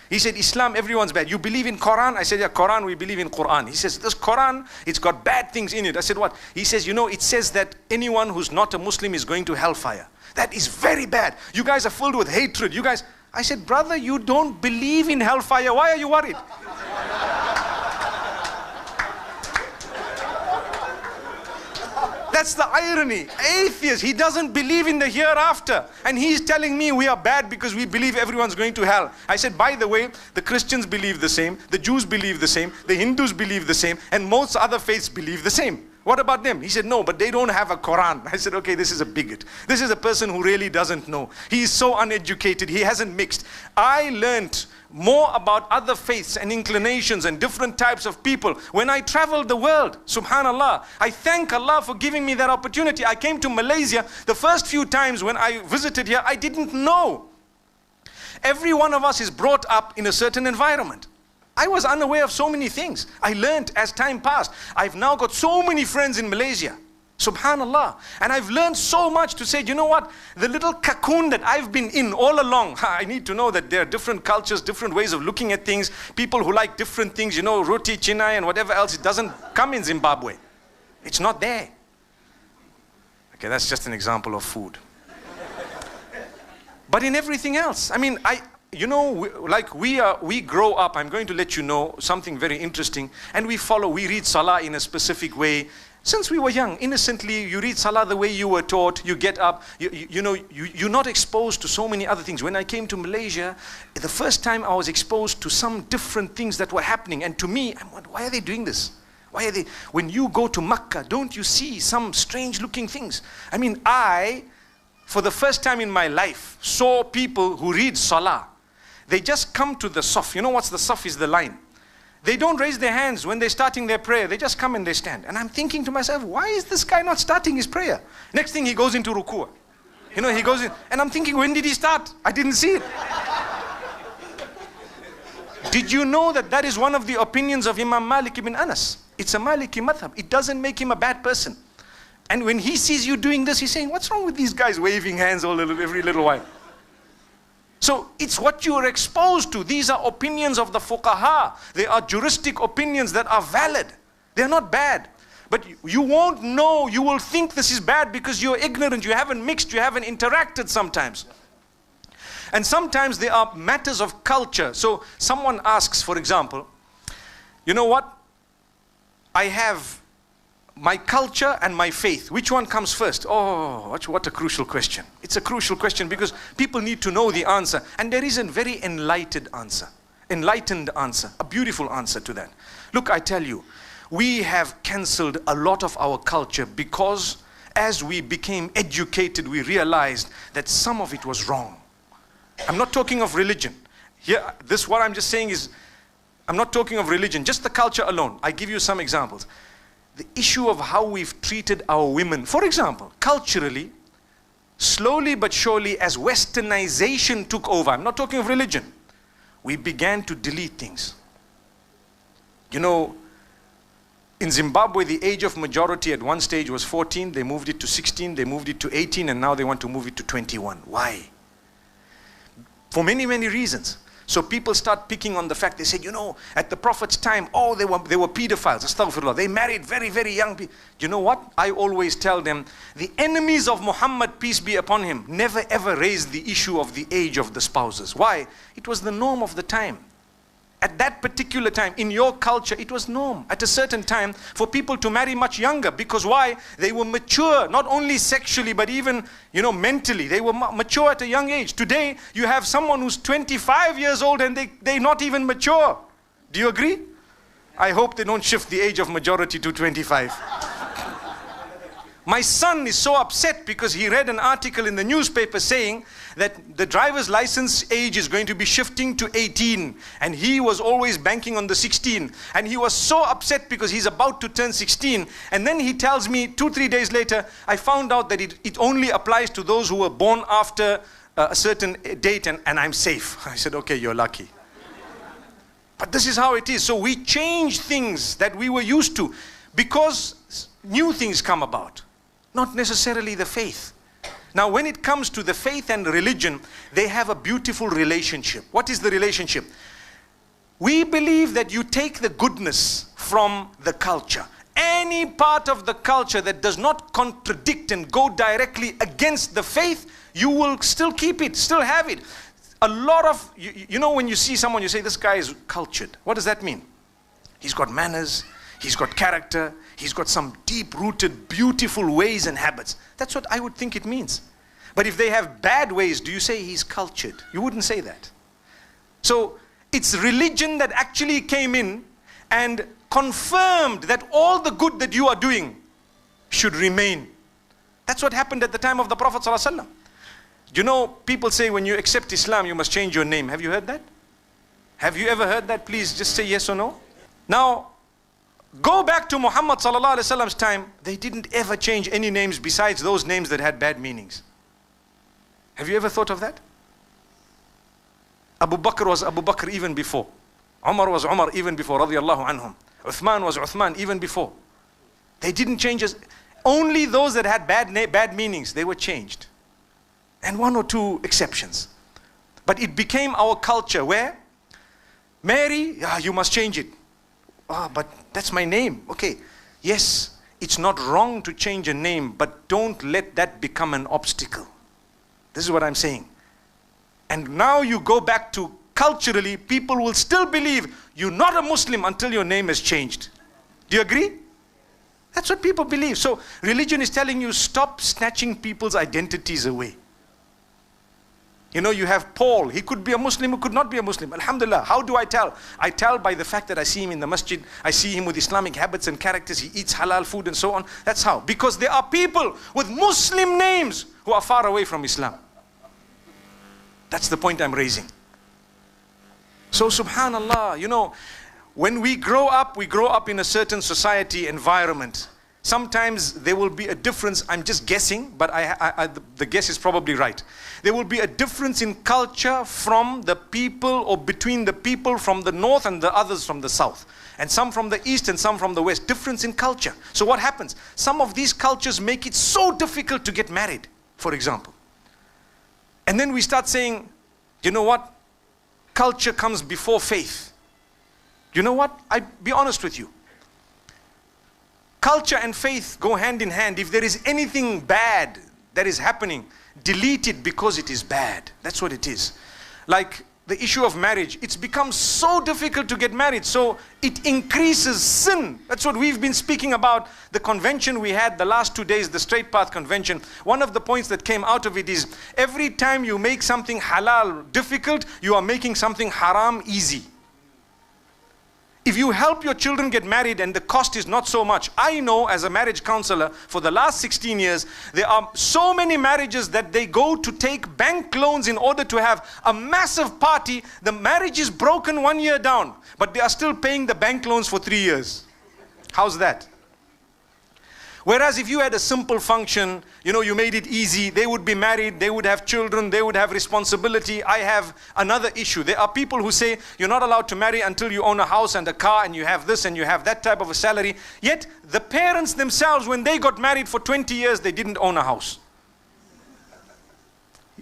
[SPEAKER 1] He said, Islam, everyone's bad. You believe in Quran? I said, yeah, Quran, we believe in Quran. He says, this Quran, it's got bad things in it. I said, what? He says, you know, it says that anyone who's not a Muslim is going to hellfire. That is very bad. You guys are filled with hatred. You guys, I said, brother, you don't believe in hellfire. Why are you worried? That's the irony. Atheist, he doesn't believe in the hereafter. And he's telling me we are bad because we believe everyone's going to hell. I said, by the way, the Christians believe the same, the Jews believe the same, the Hindus believe the same, and most other faiths believe the same. What about them? He said, no, but they don't have a Quran. I said, okay, this is a bigot. This is a person who really doesn't know. He is so uneducated. He hasn't mixed. I learned more about other faiths and inclinations and different types of people when I traveled the world. Subhanallah. I thank Allah for giving me that opportunity. I came to Malaysia. The first few times when I visited here, I didn't know. Every one of us is brought up in a certain environment. I was unaware of so many things. I learned as time passed. I've now got so many friends in Malaysia. Subhanallah. And I've learned so much to say, you know what? The little cocoon that I've been in all along, I need to know that there are different cultures, different ways of looking at things, people who like different things, you know, roti, chinai and whatever else. It doesn't come in Zimbabwe. It's not there. Okay, that's just an example of food. But in everything else, I mean, you know, we grow up. I'm going to let you know something very interesting. And we read Salah in a specific way. Since we were young, innocently, you read Salah the way you were taught. You get up, you're not exposed to so many other things. When I came to Malaysia, the first time I was exposed to some different things that were happening. And to me, I'm wondering, why are they doing this? Why are they? When you go to Makkah, don't you see some strange looking things? I mean, for the first time in my life, saw people who read Salah. They just come to the saf. You know what's the saf is the line. They don't raise their hands when they're starting their prayer. They just come and they stand. And I'm thinking to myself, why is this guy not starting his prayer? Next thing he goes into ruku'. You know, he goes in. And I'm thinking, when did he start? I didn't see it. Did you know that that is one of the opinions of Imam Malik ibn Anas? It's a Maliki madhab. It doesn't make him a bad person. And when he sees you doing this, he's saying, what's wrong with these guys waving hands every little while? So it's what you are exposed to. These are opinions of the fuqaha. They are juristic opinions that are valid. They're not bad. But you won't know, you will think this is bad because you're ignorant, you haven't mixed, you haven't interacted sometimes. And sometimes there are matters of culture. So someone asks, for example, you know what? I have my culture and my faith. Which one comes first? Oh, what a crucial question. It's a crucial question because people need to know the answer. And there is a very enlightened answer, a beautiful answer to that. Look, I tell you, we have cancelled a lot of our culture because as we became educated, we realized that some of it was wrong. I'm not talking of religion. Here, what I'm just saying is, I'm not talking of religion, just the culture alone. I give you some examples. The issue of how we've treated our women. For example, culturally, slowly but surely as westernization took over, I'm not talking of religion, we began to delete things. You know, in Zimbabwe, the age of majority at one stage was 14, they moved it to 16, they moved it to 18, and now they want to move it to 21. Why? For many, many reasons. So people start picking on the fact, they said, you know, at the Prophet's time, oh, they were pedophiles, astaghfirullah. They married very, very young people. You know what? I always tell them, the enemies of Muhammad, peace be upon him, never ever raised the issue of the age of the spouses. Why? It was the norm of the time. At that particular time, in your culture, it was norm at a certain time for people to marry much younger. Because why? They were mature, not only sexually, but even, you know, mentally. They were mature at a young age. Today, you have someone who's 25 years old and they're not even mature. Do you agree? I hope they don't shift the age of majority to 25. My son is so upset because he read an article in the newspaper saying that the driver's license age is going to be shifting to 18, and he was always banking on the 16, and he was so upset because he's about to turn 16, and then he tells me 2-3 days later, I found out that it only applies to those who were born after a certain date, and I'm safe. I said, okay, you're lucky. But this is how it is. So we change things that we were used to because new things come about. not necessarily the faith. Now, when it comes to the faith and religion, they have a beautiful relationship. What is the relationship? We believe that you take the goodness from the culture. Any part of the culture that does not contradict and go directly against the faith, you will still keep it, still have it. A lot of, you know, when you see someone, you say, this guy is cultured. What does that mean? He's got manners, he's got character, he's got some deep-rooted, beautiful ways and habits. That's what I would think it means. But if they have bad ways, do you say he's cultured? You wouldn't say that. So it's religion that actually came in and confirmed that all the good that you are doing should remain. That's what happened at the time of the Prophet ﷺ. You know, people say when you accept Islam, you must change your name. Have you heard that? Have you ever heard that? Please just say yes or no. Now, go back to Muhammad ﷺ's time. They didn't ever change any names besides those names that had bad meanings. Have you ever thought of that? Abu Bakr was Abu Bakr even before. Umar was Umar even before, radiyallahu anhum. Uthman was Uthman even before. They didn't change us. Only those that had bad meanings, they were changed. And one or two exceptions. But it became our culture where Mary, you must change it. But that's my name. Okay, yes, it's not wrong to change a name, but don't let that become an obstacle. This is what I'm saying. And now you go back to culturally, people will still believe you're not a Muslim until your name has changed. Do you agree? That's what people believe. So religion is telling you, stop snatching people's identities away. You know, you have Paul. He could be a Muslim, he could not be a Muslim. Alhamdulillah. How do I tell? I tell by the fact that I see him in the masjid. I see him with Islamic habits and characters. He eats halal food and so on. That's how. Because there are people with Muslim names who are far away from Islam. That's the point I'm raising. So subhanallah, you know, when we grow up in a certain society environment. Sometimes there will be a difference. I'm just guessing, but the guess is probably right. There will be a difference in culture from the people or between the people from the north and the others from the south. And some from the east and some from the west. Difference in culture. So what happens? Some of these cultures make it so difficult to get married, for example. And then we start saying, you know what? Culture comes before faith. You know what? I'll be honest with you. Culture and faith go hand in hand. If there is anything bad that is happening, delete it because it is bad. That's what it is. Like the issue of marriage, it's become so difficult to get married, so it increases sin. That's what we've been speaking about. The convention we had the last 2 days, the Straight Path Convention, one of the points that came out of it is, every time you make something halal difficult, you are making something haram easy. If you help your children get married and the cost is not so much. I know as a marriage counselor for the last 16 years, there are so many marriages that they go to take bank loans in order to have a massive party. The marriage is broken 1 year down, but they are still paying the bank loans for 3 years. How's that? Whereas if you had a simple function, you know, you made it easy, they would be married, they would have children, they would have responsibility. I have another issue. There are people who say you're not allowed to marry until you own a house and a car and you have this and you have that type of a salary. Yet the parents themselves, when they got married for 20 years, they didn't own a house.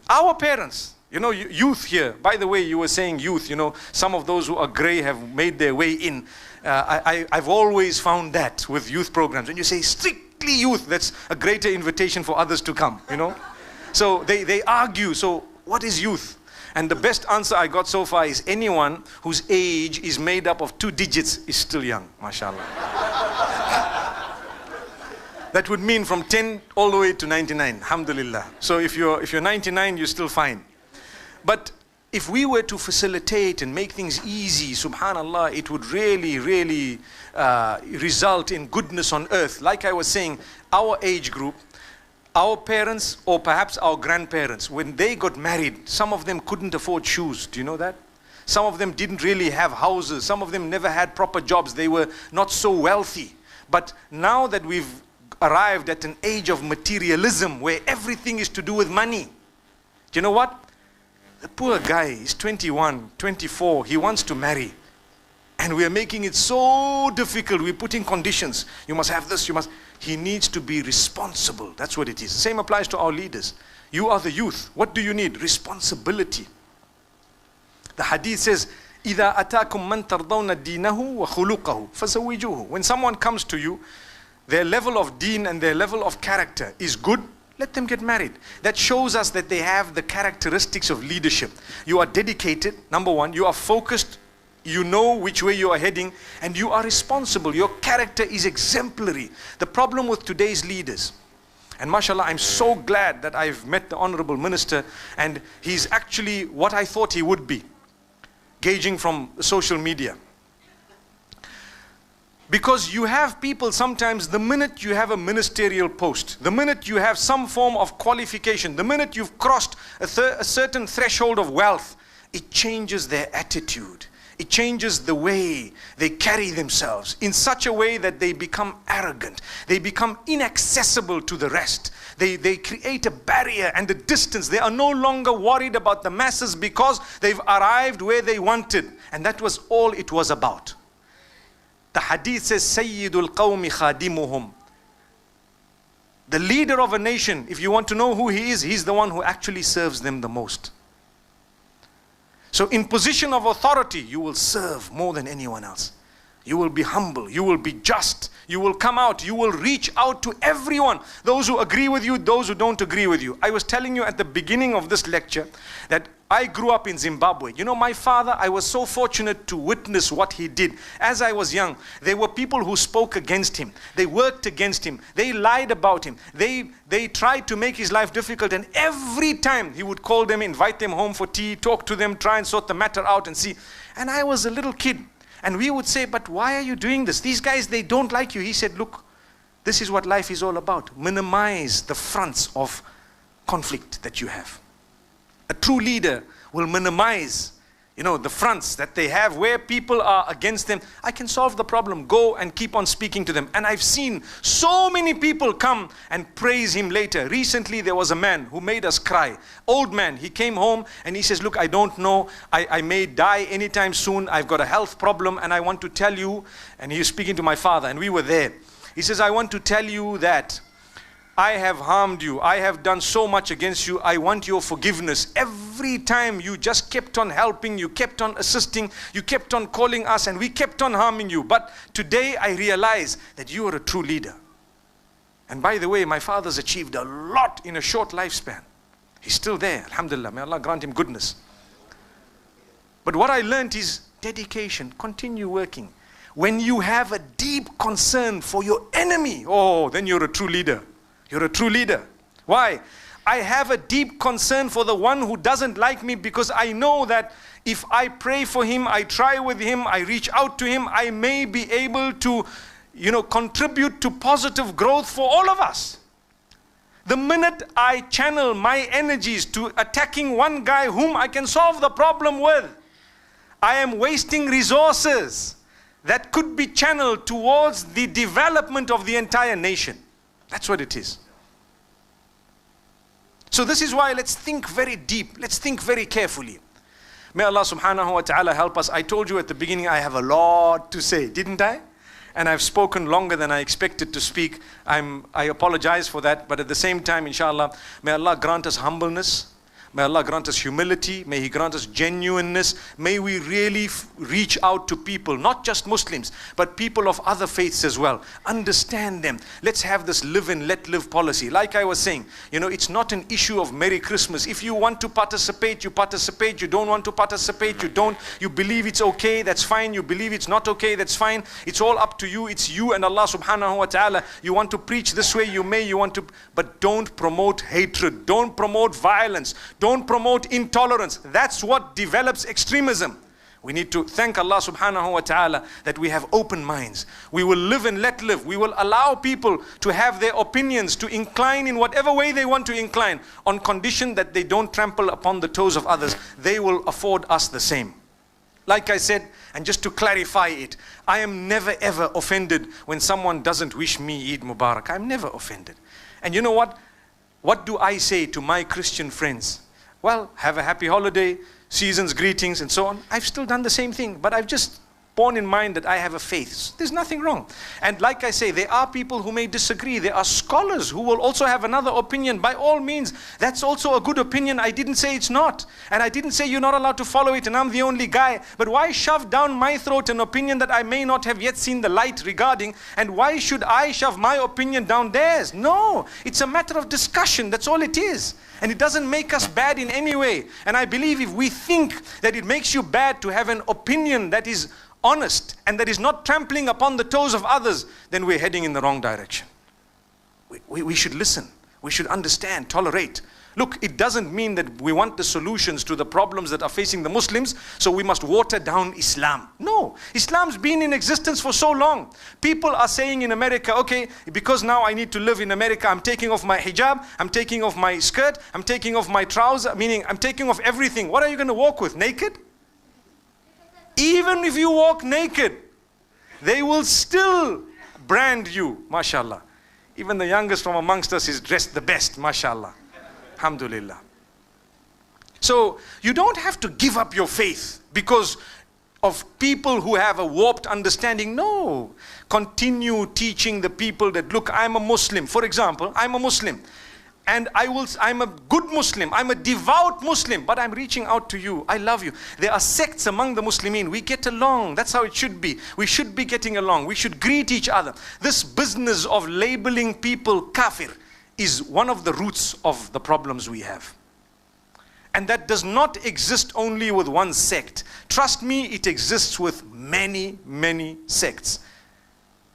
[SPEAKER 1] Our parents, you know, youth here, by the way, you were saying youth, you know, some of those who are grey have made their way in. I've always found that with youth programs. When you say strictly youth, that's a greater invitation for others to come, you know. So they argue, so what is youth? And the best answer I got so far is anyone whose age is made up of 2 digits is still young, mashallah. That would mean from 10 all the way to 99, alhamdulillah. So if you're 99, you're still fine. But if we were to facilitate and make things easy, subhanallah, it would really, really result in goodness on earth. Like I was saying, our age group, our parents or perhaps our grandparents, when they got married, some of them couldn't afford shoes. Do you know that? Some of them didn't really have houses. Some of them never had proper jobs. They were not so wealthy. But now that we've arrived at an age of materialism where everything is to do with money, do you know what? The poor guy is 21, 24, he wants to marry. And we are making it so difficult. We're putting conditions. You must have this, you must. He needs to be responsible. That's what it is. Same applies to our leaders. You are the youth. What do you need? Responsibility. The hadith says, إِذَا أَتَاكُمْ مَنْ تَرْضَوْنَ دِينَهُ وَخُلُقَهُ فَزَوِّجُوهُ. When someone comes to you, their level of deen and their level of character is good, let them get married. That shows us that they have the characteristics of leadership. You are dedicated, number one. You are focused. You know which way you are heading, and you are responsible. Your character is exemplary. The problem with today's leaders, and mashallah, I'm so glad that I've met the Honorable Minister, and he's actually what I thought he would be, gauging from social media. Because you have people sometimes, the minute you have a ministerial post, the minute you have some form of qualification, the minute you've crossed a certain threshold of wealth, it changes their attitude. It changes the way they carry themselves in such a way that they become arrogant. They become inaccessible to the rest. They create a barrier and a distance. They are no longer worried about the masses because they've arrived where they wanted. And that was all it was about. The hadith says, Sayyidul Qawmi Khadimuhum. The leader of a nation, if you want to know who he is, he's the one who actually serves them the most. So in position of authority, you will serve more than anyone else. You will be humble. You will be just. You will come out. You will reach out to everyone. Those who agree with you, those who don't agree with you. I was telling you at the beginning of this lecture that I grew up in Zimbabwe. You know, my father, I was so fortunate to witness what he did. As I was young, there were people who spoke against him. They worked against him. They lied about him. They tried to make his life difficult. And every time he would call them, invite them home for tea, talk to them, try and sort the matter out and see. And I was a little kid. And we would say, but why are you doing this? These guys, they don't like you. He said, look, this is what life is all about. Minimize the fronts of conflict that you have. A true leader will minimize, the fronts that they have where people are against them. I can solve the problem. Go and keep on speaking to them. And I've seen so many people come and praise him later. Recently, there was a man who made us cry. Old man. He came home and he says, look, I don't know. I may die anytime soon. I've got a health problem and I want to tell you. And he was speaking to my father and we were there. He says, I want to tell you that I have harmed you. I have done so much against you. I want your forgiveness. Every time you just kept on helping, you kept on assisting, you kept on calling us, and we kept on harming you. But today I realize that you are a true leader. And by the way, my father's achieved a lot in a short lifespan. He's still there, alhamdulillah. May Allah grant him goodness. But what I learned is dedication. Continue working. When you have a deep concern for your enemy, oh, then you're a true leader. You're a true leader. Why? I have a deep concern for the one who doesn't like me because I know that if I pray for him, I try with him, I reach out to him, I may be able to, contribute to positive growth for all of us. The minute I channel my energies to attacking one guy whom I can solve the problem with, I am wasting resources that could be channeled towards the development of the entire nation. That's what it is. So this is why let's think very deep. Let's think very carefully. May Allah subhanahu wa ta'ala help us. I told you at the beginning I have a lot to say, didn't I? And I've spoken longer than I expected to speak. I apologize for that. But at the same time, inshallah, may Allah grant us humbleness. May Allah grant us humility. May He grant us genuineness. May we really reach out to people, not just Muslims, but people of other faiths as well. Understand them. Let's have this live and let live policy. Like I was saying, it's not an issue of Merry Christmas. If you want to participate, you participate. You don't want to participate, you don't. You believe it's okay, that's fine. You believe it's not okay, that's fine. It's all up to you. It's you and Allah subhanahu wa ta'ala. You want to preach this way, you may. But don't promote hatred. Don't promote violence. Don't promote intolerance. That's what develops extremism. We need to thank Allah subhanahu wa ta'ala that we have open minds. We will live and let live. We will allow people to have their opinions, to incline in whatever way they want to incline, on condition that they don't trample upon the toes of others. They will afford us the same. Like I said, and just to clarify it, I am never ever offended when someone doesn't wish me Eid Mubarak. I'm never offended. And you know what? What do I say to my Christian friends? Well, have a happy holiday, season's greetings and so on. I've still done the same thing, but I've just borne in mind that I have a faith. There's nothing wrong. And like I say, there are people who may disagree. There are scholars who will also have another opinion. By all means, that's also a good opinion. I didn't say it's not. And I didn't say you're not allowed to follow it and I'm the only guy. But why shove down my throat an opinion that I may not have yet seen the light regarding? And why should I shove my opinion down theirs? No, it's a matter of discussion. That's all it is. And it doesn't make us bad in any way. And I believe if we think that it makes you bad to have an opinion that is honest and that is not trampling upon the toes of others, then we're heading in the wrong direction. We should listen. We should understand, tolerate. Look, it doesn't mean that we want the solutions to the problems that are facing the Muslims, so we must water down Islam. No, Islam's been in existence for so long. People are saying in America, okay, because now I need to live in America, I'm taking off my hijab, I'm taking off my skirt, I'm taking off my trouser, meaning I'm taking off everything. What are you going to walk with? Naked? Even if you walk naked, they will still brand you, mashallah. Even the youngest from amongst us is dressed the best, mashallah. Alhamdulillah. So you don't have to give up your faith because of people who have a warped understanding. No. Continue teaching the people that, look, I'm a Muslim. For example, I'm a Muslim. And I'm a good Muslim. I'm a devout Muslim. But I'm reaching out to you. I love you. There are sects among the Muslimin. We get along. That's how it should be. We should be getting along. We should greet each other. This business of labeling people kafir is one of the roots of the problems we have. And that does not exist only with one sect. Trust me, it exists with many, many sects.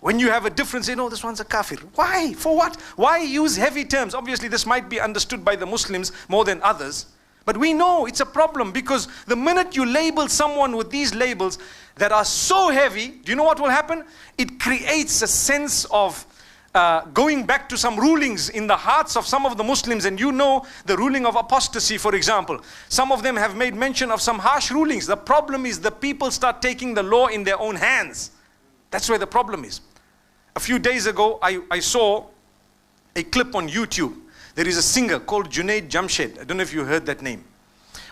[SPEAKER 1] When you have a difference, say, no, this one's a kafir. Why? For what? Why use heavy terms? Obviously, this might be understood by the Muslims more than others. But we know it's a problem because the minute you label someone with these labels that are so heavy, do you know what will happen? It creates a sense of going back to some rulings in the hearts of some of the Muslims. And you know the ruling of apostasy, for example. Some of them have made mention of some harsh rulings. The problem is the people start taking the law in their own hands. That's where the problem is. A few days ago, I saw a clip on YouTube. There is a singer called Junaid Jamshed. I don't know if you heard that name.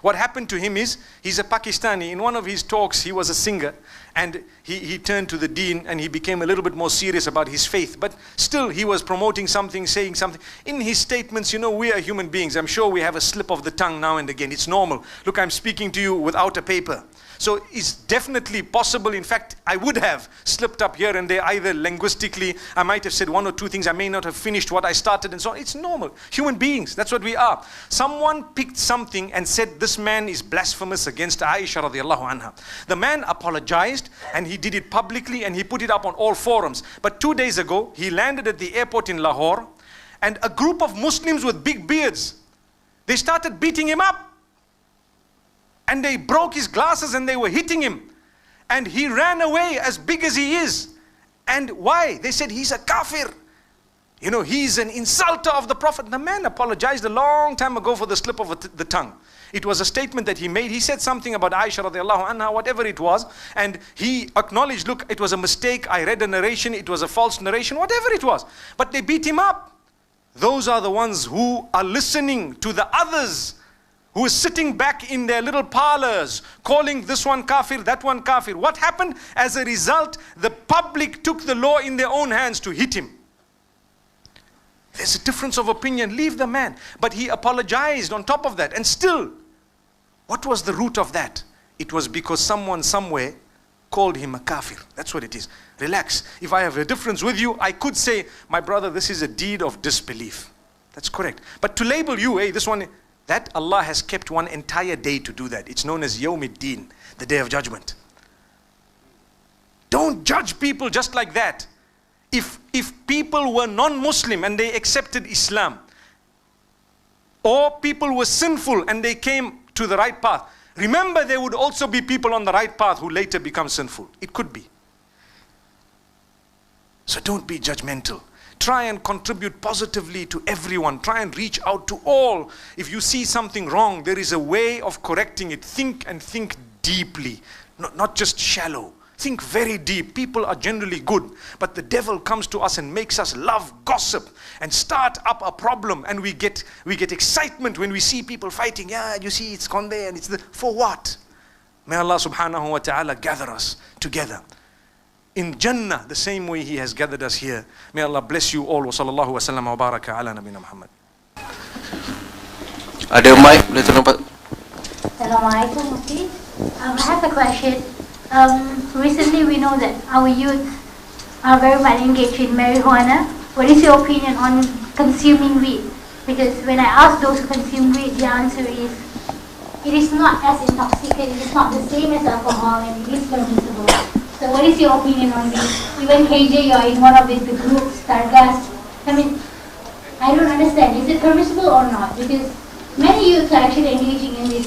[SPEAKER 1] What happened to him is, he's a Pakistani. In one of his talks, he was a singer. And he turned to the deen and he became a little bit more serious about his faith. But still, he was promoting something, saying something. In his statements, you know, we are human beings. I'm sure we have a slip of the tongue now and again. It's normal. Look, I'm speaking to you without a paper. So it's definitely possible. In fact, I would have slipped up here and there, either linguistically, I might have said one or two things, I may not have finished what I started and so on. It's normal. Human beings, that's what we are. Someone picked something and said, this man is blasphemous against Aisha radiallahu anha. The man apologized and he did it publicly and he put it up on all forums. But 2 days ago, he landed at the airport in Lahore and a group of Muslims with big beards, they started beating him up. And they broke his glasses and they were hitting him. And he ran away as big as he is. And why? They said he's a kafir. You know, he's an insulter of the Prophet. The man apologized a long time ago for the slip of the tongue. It was a statement that he made. He said something about Aisha radiallahu anha, whatever it was. And he acknowledged, look, it was a mistake. I read a narration. It was a false narration, whatever it was. But they beat him up. Those are the ones who are listening to the others who is sitting back in their little parlors, calling this one kafir, that one kafir. What happened? As a result, the public took the law in their own hands to hit him. There's a difference of opinion. Leave the man. But he apologized on top of that. And still, what was the root of that? It was because someone somewhere called him a kafir. That's what it is. Relax. If I have a difference with you, I could say, my brother, this is a deed of disbelief. That's correct. But to label you, hey, this one, that Allah has kept one entire day to do that. It's known as Yawmiddin, the Day of Judgment. Don't judge people just like that. If people were non-Muslim and they accepted Islam, or people were sinful and they came to the right path, remember there would also be people on the right path who later become sinful. It could be. So don't be judgmental. Try and contribute positively to everyone. Try and reach out to all. If you see something wrong, there is a way of correcting it. Think and think deeply, not just shallow. Think very deep. People are generally good, but the devil comes to us and makes us love gossip and start up a problem, and we get excitement when we see people fighting. Yeah, you see, it's gone there, and it's the for what? May Allah subhanahu wa ta'ala gather us together in Jannah the same way He has gathered us here. May Allah bless you all. Wa sallallahu wa sallam wa baraka ala nabina Muhammad.
[SPEAKER 2] Ada mic, boleh tolong Pak?
[SPEAKER 3] Assalamualaikum, Mufti. I have a question. Recently we know that our youth are very much engaged in marijuana. What is your opinion on consuming weed? Because when I ask those who consume weed, the answer is, it is not as intoxicating, it is not the same as alcohol, and it is permissible. So what is your opinion on this? Even KJ, you are in one of the groups, Targas. I mean, I don't understand, is it permissible or not? Because many youths are actually engaging in this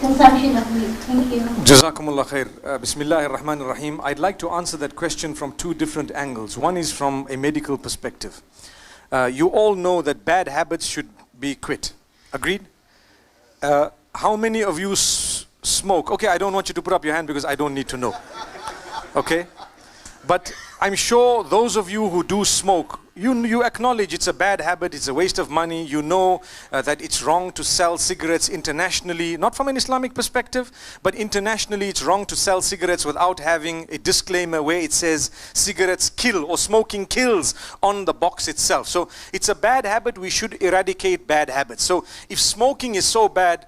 [SPEAKER 3] consumption of weed. Thank you.
[SPEAKER 1] Jazakumullah khair. Bismillahir Rahmanir Rahim. I'd like to answer that question from two different angles. One is from a medical perspective. You all know that bad habits should be quit. Agreed? How many of you smoke? Okay, I don't want you to put up your hand because I don't need to know. Okay? But I'm sure those of you who do smoke, you acknowledge it's a bad habit, it's a waste of money. You know that it's wrong to sell cigarettes internationally, not from an Islamic perspective, but internationally it's wrong to sell cigarettes without having a disclaimer where it says cigarettes kill or smoking kills on the box itself. So it's a bad habit, we should eradicate bad habits. So if smoking is so bad,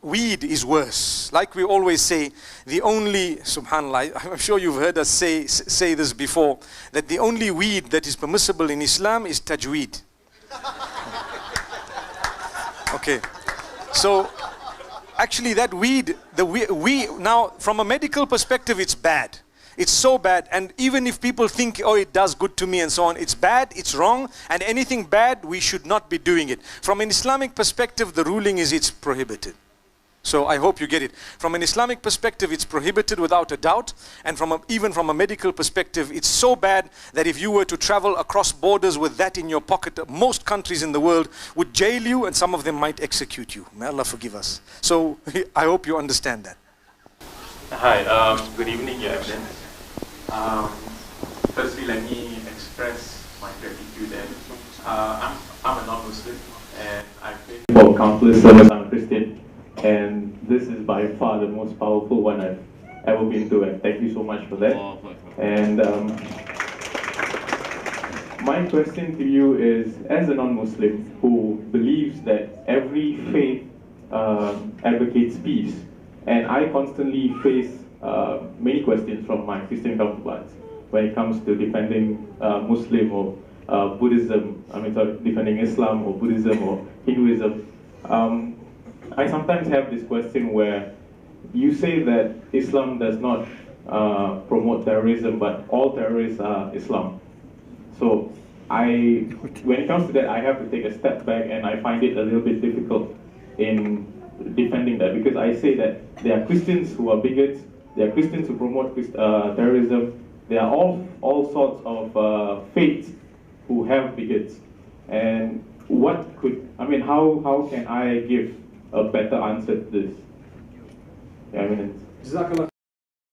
[SPEAKER 1] weed is worse. Like we always say, the only, subhanAllah, I'm sure you've heard us say this before, that the only weed that is permissible in Islam is tajweed. Okay, so actually that weed, now from a medical perspective it's bad. It's so bad, and even if people think, oh, it does good to me and so on, it's bad, it's wrong, and anything bad, we should not be doing it. From an Islamic perspective, the ruling is it's prohibited. So I hope you get it. From an Islamic perspective, it's prohibited without a doubt, and even from a medical perspective, it's so bad that if you were to travel across borders with that in your pocket, most countries in the world would jail you, and some of them might execute you. May Allah forgive us. So I hope you understand that.
[SPEAKER 4] Hi, good evening, Your Eminence. Firstly, let me express my gratitude. And I'm a non-Muslim, and I've been for countless sermons. I'm a Christian, and this is by far the most powerful one I've ever been to. And thank you so much for that. And my question to you is, as a non-Muslim who believes that every faith advocates peace, and I constantly face many questions from my Christian counterparts when it comes to defending Muslim or Buddhism, defending Islam or Buddhism or Hinduism. I sometimes have this question where you say that Islam does not promote terrorism, but all terrorists are Islam. So when it comes to that, I have to take a step back, and I find it a little bit difficult in defending that, because I say that there are Christians who are bigots, there are Christians who promote terrorism, there are all sorts of faiths who have bigots. And how can I give a better answer to this?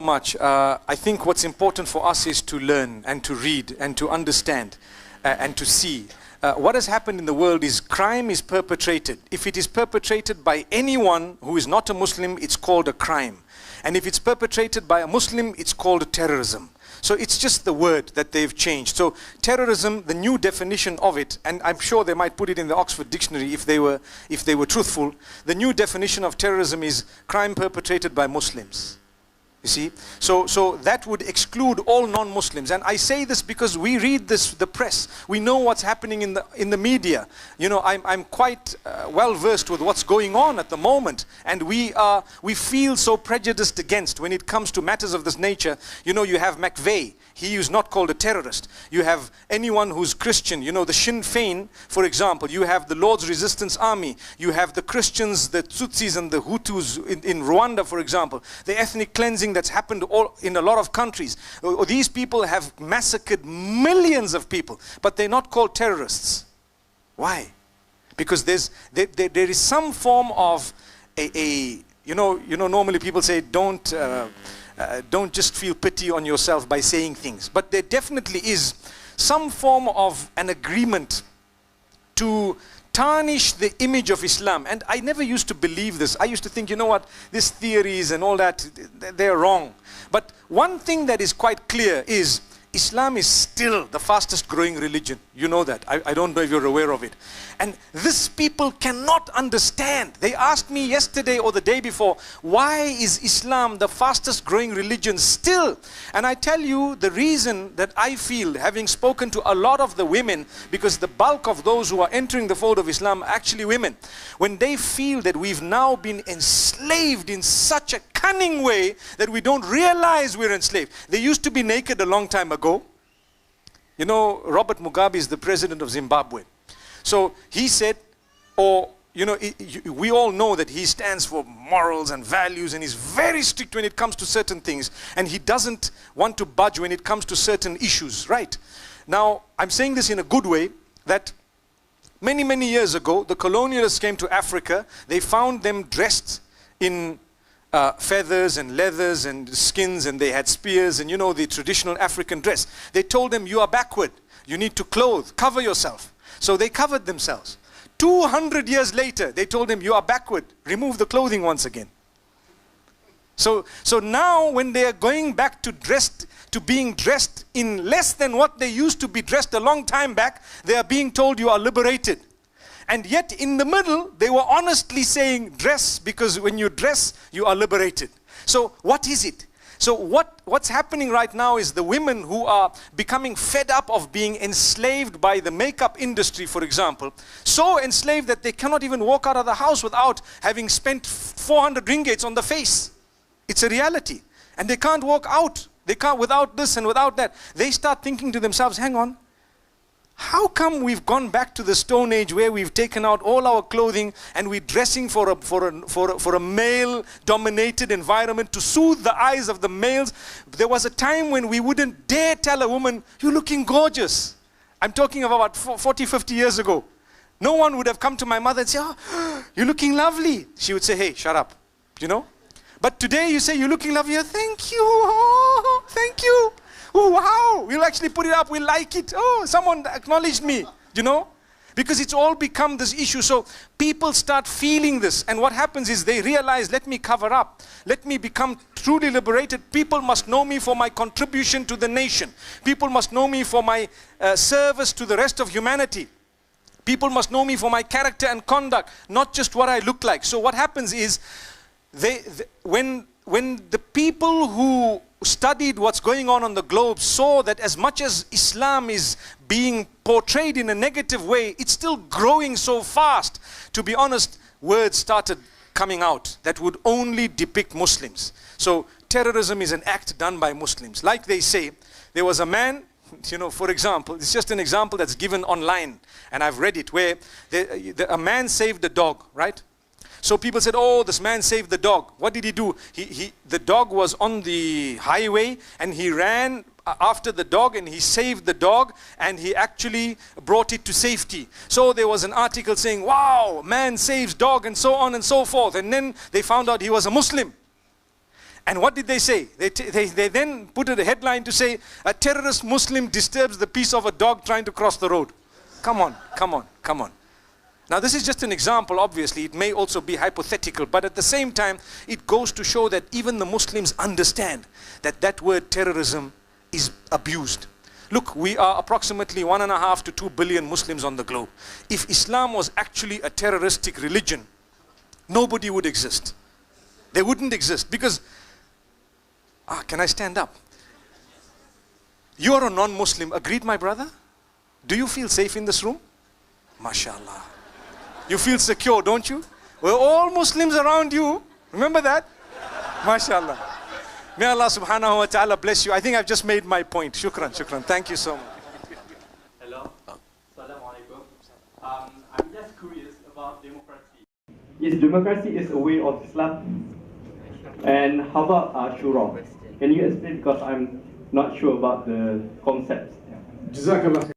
[SPEAKER 1] Much. I think what's important for us is to learn and to read and to understand and to see. What has happened in the world is crime is perpetrated. If it is perpetrated by anyone who is not a Muslim, it's called a crime. And if it's perpetrated by a Muslim, it's called terrorism. So it's just the word that they've changed. So terrorism, the new definition of it, and I'm sure they might put it in the Oxford Dictionary if they were truthful, the new definition of terrorism is crime perpetrated by Muslims. You see, so that would exclude all non-Muslims. And I say this because we read the press. We know what's happening in the media. You know, I'm quite well versed with what's going on at the moment, and we feel so prejudiced against when it comes to matters of this nature. You know, you have McVeigh. He is not called a terrorist. You have anyone who's Christian. You know, the Sinn Féin, for example. You have the Lord's Resistance Army. You have the Christians, the Tutsis and the Hutus in Rwanda, for example. The ethnic cleansing that's happened in a lot of countries. These people have massacred millions of people, but they're not called terrorists. Why? Because there is some form of normally people say don't just feel pity on yourself by saying things, but there definitely is some form of an agreement to tarnish the image of Islam. And I never used to believe this. I used to think, you know what, these theories and all that, they're wrong. But one thing that is quite clear is Islam is still the fastest growing religion. You know that. I don't know if you're aware of it. And this people cannot understand. They asked me yesterday or the day before, why is Islam the fastest growing religion still? And I tell you the reason that I feel, having spoken to a lot of the women, because the bulk of those who are entering the fold of Islam are actually women. When they feel that we've now been enslaved in such a cunning way that we don't realize we're enslaved. They used to be naked a long time ago. You know, Robert Mugabe is the president of Zimbabwe. So he said, or you know, we all know that he stands for morals and values, and he's very strict when it comes to certain things, and he doesn't want to budge when it comes to certain issues, right? Now, I'm saying this in a good way, that many years ago, the colonialists came to Africa. They found them dressed in feathers and leathers and skins, and they had spears and, you know, the traditional African dress. They told them, you are backward, you need to clothe, cover yourself. So they covered themselves. 200 years later, they told him, you are backward, remove the clothing once again. So now when they are going back to being dressed in less than what they used to be dressed a long time back, they are being told you are liberated. And yet in the middle, they were honestly saying dress, because when you dress, you are liberated. So what is it? So what's happening right now is the women who are becoming fed up of being enslaved by the makeup industry, for example, so enslaved that they cannot even walk out of the house without having spent 400 ringgits on the face. It's a reality. And they can't walk out. They can't without this and without that. They start thinking to themselves, hang on, how come we've gone back to the Stone Age where we've taken out all our clothing and we're dressing for a male-dominated environment to soothe the eyes of the males? There was a time when we wouldn't dare tell a woman, you're looking gorgeous. I'm talking about 40, 50 years ago. No one would have come to my mother and say, oh, you're looking lovely. She would say, hey, shut up, you know. But today you say, you're looking lovely. Thank you, oh, thank you. Oh, wow, we'll actually put it up, we'll like it. Oh, someone acknowledged me, you know. Because it's all become this issue. So people start feeling this. And what happens is they realize, let me cover up. Let me become truly liberated. People must know me for my contribution to the nation. People must know me for my service to the rest of humanity. People must know me for my character and conduct, not just what I look like. So what happens is, when the people who studied what's going on the globe saw that as much as Islam is being portrayed in a negative way, it's still growing so fast. To be honest, words started coming out that would only depict Muslims. So terrorism is an act done by Muslims. Like they say, there was a man, you know, for example, it's just an example that's given online, and I've read it, where a man saved a dog, right? So people said, oh, this man saved the dog. What did he do? The dog was on the highway, and he ran after the dog, and he saved the dog, and he actually brought it to safety. So there was an article saying, wow, man saves dog, and so on and so forth. And then they found out he was a Muslim. And what did they say? They then put a headline to say, a terrorist Muslim disturbs the peace of a dog trying to cross the road. Come on, come on, come on. Now this is just an example, obviously. It may also be hypothetical, but at the same time, it goes to show that even the Muslims understand that that word terrorism is abused. Look, we are approximately 1.5 to 2 billion Muslims on the globe. If Islam was actually a terroristic religion, nobody would exist. They wouldn't exist because, can I stand up? You are a non-Muslim, agreed, my brother? Do you feel safe in this room? MashaAllah. You feel secure, don't you? We're all Muslims around you. Remember that? MashaAllah. May Allah subhanahu wa ta'ala bless you. I think I've just made my point. Shukran, shukran. Thank you so much.
[SPEAKER 2] Hello. Assalamu alaikum. I'm just curious about democracy.
[SPEAKER 5] Yes, democracy is a way of Islam. And how about Shura? Can you explain, because I'm not sure about the concepts.
[SPEAKER 1] Jazakallah.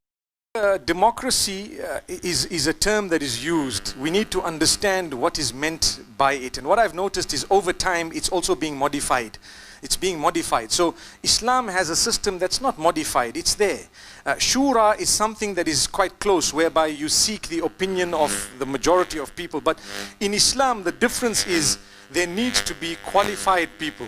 [SPEAKER 1] Democracy is a term that is used. We need to understand what is meant by it. And what I've noticed is over time, it's also being modified. it's being modified. So Islam has a system that's not modified, it's there. Shura is something that is quite close, whereby you seek the opinion of the majority of people. But in Islam, the difference is there needs to be qualified people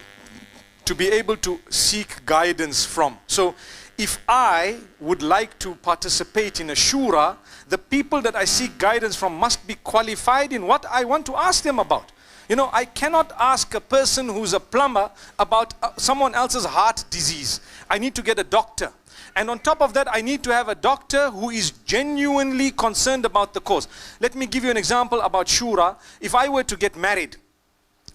[SPEAKER 1] to be able to seek guidance from. So if I would like to participate in a shura, the people that I seek guidance from must be qualified in what I want to ask them about. You know, I cannot ask a person who's a plumber about someone else's heart disease. I need to get a doctor. And on top of that, I need to have a doctor who is genuinely concerned about the cause. Let me give you an example about shura. If I were to get married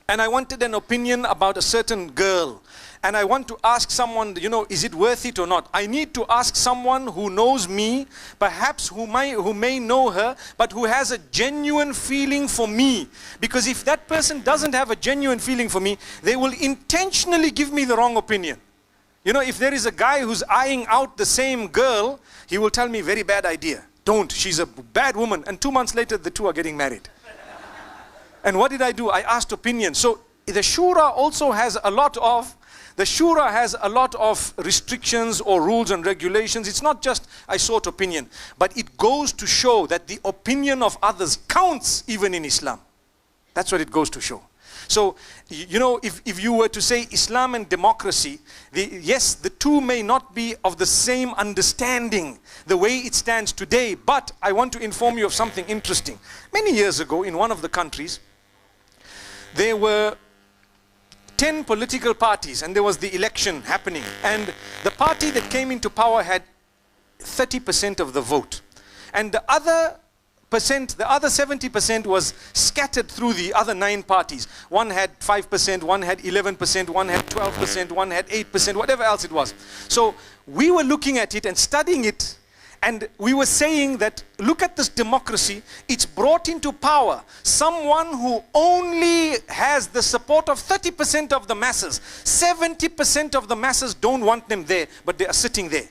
[SPEAKER 1] and I wanted an opinion about a certain girl, and I want to ask someone, you know, is it worth it or not? I need to ask someone who knows me, perhaps who may know her, but who has a genuine feeling for me. Because if that person doesn't have a genuine feeling for me, they will intentionally give me the wrong opinion. You know, if there is a guy who's eyeing out the same girl, he will tell me, very bad idea. Don't, she's a bad woman. And 2 months later, the two are getting married. And what did I do? I asked opinion. So the shura also has a lot of restrictions or rules and regulations. It's not just I sought opinion, but it goes to show that the opinion of others counts even in Islam. That's what it goes to show. So, you know, if you were to say Islam and democracy, yes, the two may not be of the same understanding the way it stands today, but I want to inform you of something interesting. Many years ago, in one of the countries, there were 10 political parties and there was the election happening, and the party that came into power had 30% of the vote, and the other 70% was scattered through the other 9 parties. One had 5%, one had 11%, one had 12%, one had 8%, whatever else it was. So we were looking at it and studying it, and we were saying that, look at this democracy, it's brought into power someone who only has the support of 30% of the masses. 70% of the masses don't want them there, but they are sitting there.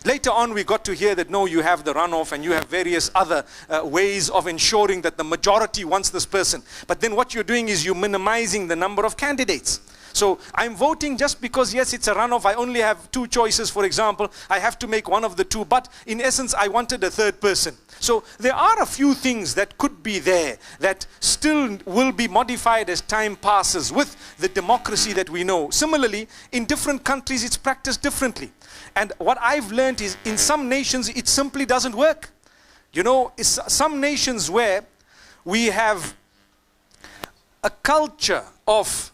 [SPEAKER 1] Later on we got to hear that no, you have the runoff and you have various other ways of ensuring that the majority wants this person. But then what you're doing is you're minimizing the number of candidates. So I'm voting just because, yes, it's a runoff, I only have 2 choices, for example, I have to make one of the 2, but in essence I wanted a third person. So there are a few things that could be there that still will be modified as time passes with the democracy that we know. Similarly, in different countries it's practiced differently. And what I've learned is in some nations it simply doesn't work. You know, some nations where we have a culture of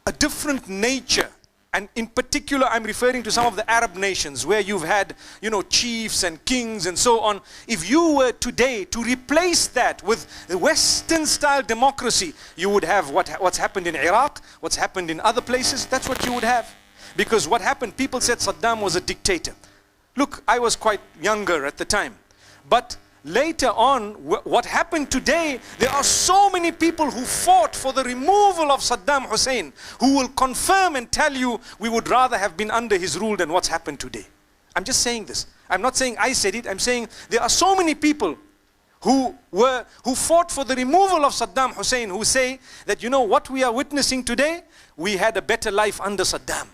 [SPEAKER 1] a different nature, and in particular I'm referring to some of the Arab nations where you've had, you know, chiefs and kings and so on. If you were today to replace that with the Western style democracy, you would have what's happened in Iraq, what's happened in other places. That's what you would have. Because what happened, people said Saddam was a dictator. Look, I was quite younger at the time, but later on, what happened today, there are so many people who fought for the removal of Saddam Hussein, who will confirm and tell you we would rather have been under his rule than what's happened today. I'm just saying this. I'm not saying I said it. I'm saying there are so many people who fought for the removal of Saddam Hussein who say that, you know, what we are witnessing today, we had a better life under Saddam.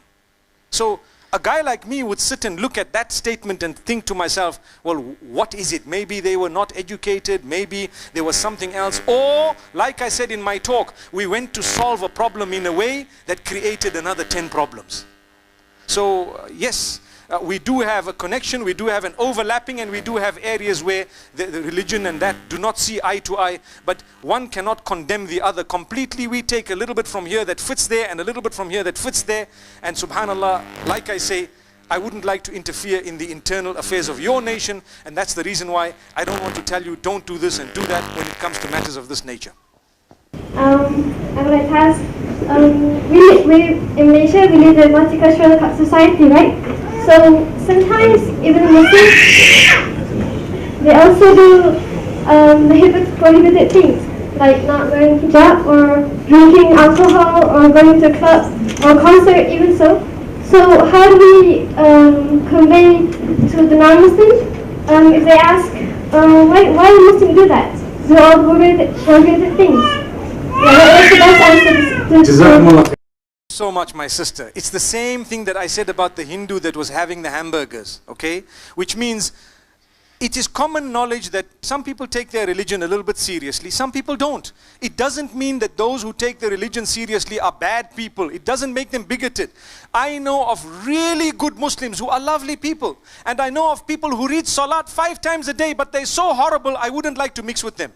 [SPEAKER 1] So a guy like me would sit and look at that statement and think to myself, well, what is it? Maybe they were not educated, maybe there was something else, or like I said in my talk, we went to solve a problem in a way that created another 10 problems. So yes, we do have a connection, we do have an overlapping, and we do have areas where the religion and that do not see eye to eye, but one cannot condemn the other completely. We take a little bit from here that fits there and a little bit from here that fits there, and subhanallah, like I say, I wouldn't like to interfere in the internal affairs of your nation, and that's the reason why I don't want to tell you don't do this and do that when it comes to matters of this nature.
[SPEAKER 6] I would like to ask, in Malaysia we live in a multicultural society, right? So sometimes even Muslims, they also do prohibited things, like not wearing hijab or drinking alcohol or going to a club or concert even so. So how do we convey to the non-Muslims if they ask, why do Muslims do that? They're all prohibited things. Yeah, what's the best answer to
[SPEAKER 1] so much, my sister. It's the same thing that I said about the Hindu that was having the hamburgers, okay? Which means it is common knowledge that some people take their religion a little bit seriously, some people don't. It doesn't mean that those who take their religion seriously are bad people. It doesn't make them bigoted. I know of really good Muslims who are lovely people. And I know of people who read Salat 5 times a day, but they're so horrible, I wouldn't like to mix with them.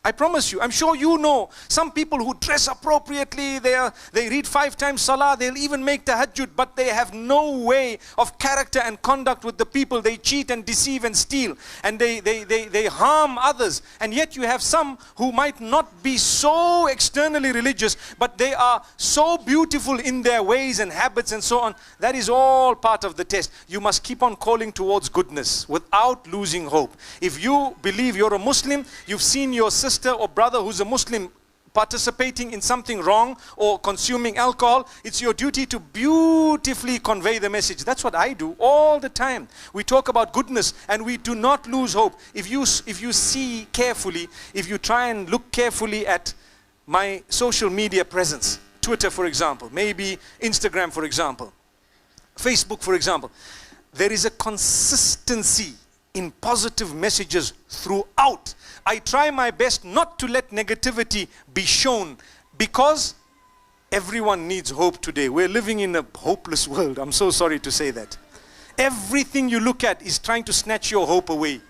[SPEAKER 1] I promise you, I'm sure you know some people who dress appropriately, they read 5 times salah, they'll even make tahajjud, but they have no way of character and conduct with the people. They cheat and deceive and steal, and they harm others. And yet you have some who might not be so externally religious, but they are so beautiful in their ways and habits and so on. That is all part of the test. You must keep on calling towards goodness without losing hope. If you believe you're a Muslim, you've seen your sister or brother who's a Muslim participating in something wrong or consuming alcohol, it's your duty to beautifully convey the message. That's what I do all the time. We talk about goodness and we do not lose hope. If you see carefully, if you try and look carefully at my social media presence, Twitter for example, maybe Instagram for example, Facebook for example, there is a consistency in positive messages throughout. I try my best not to let negativity be shown, because everyone needs hope today. We're living in a hopeless world. I'm so sorry to say that. Everything you look at is trying to snatch your hope away.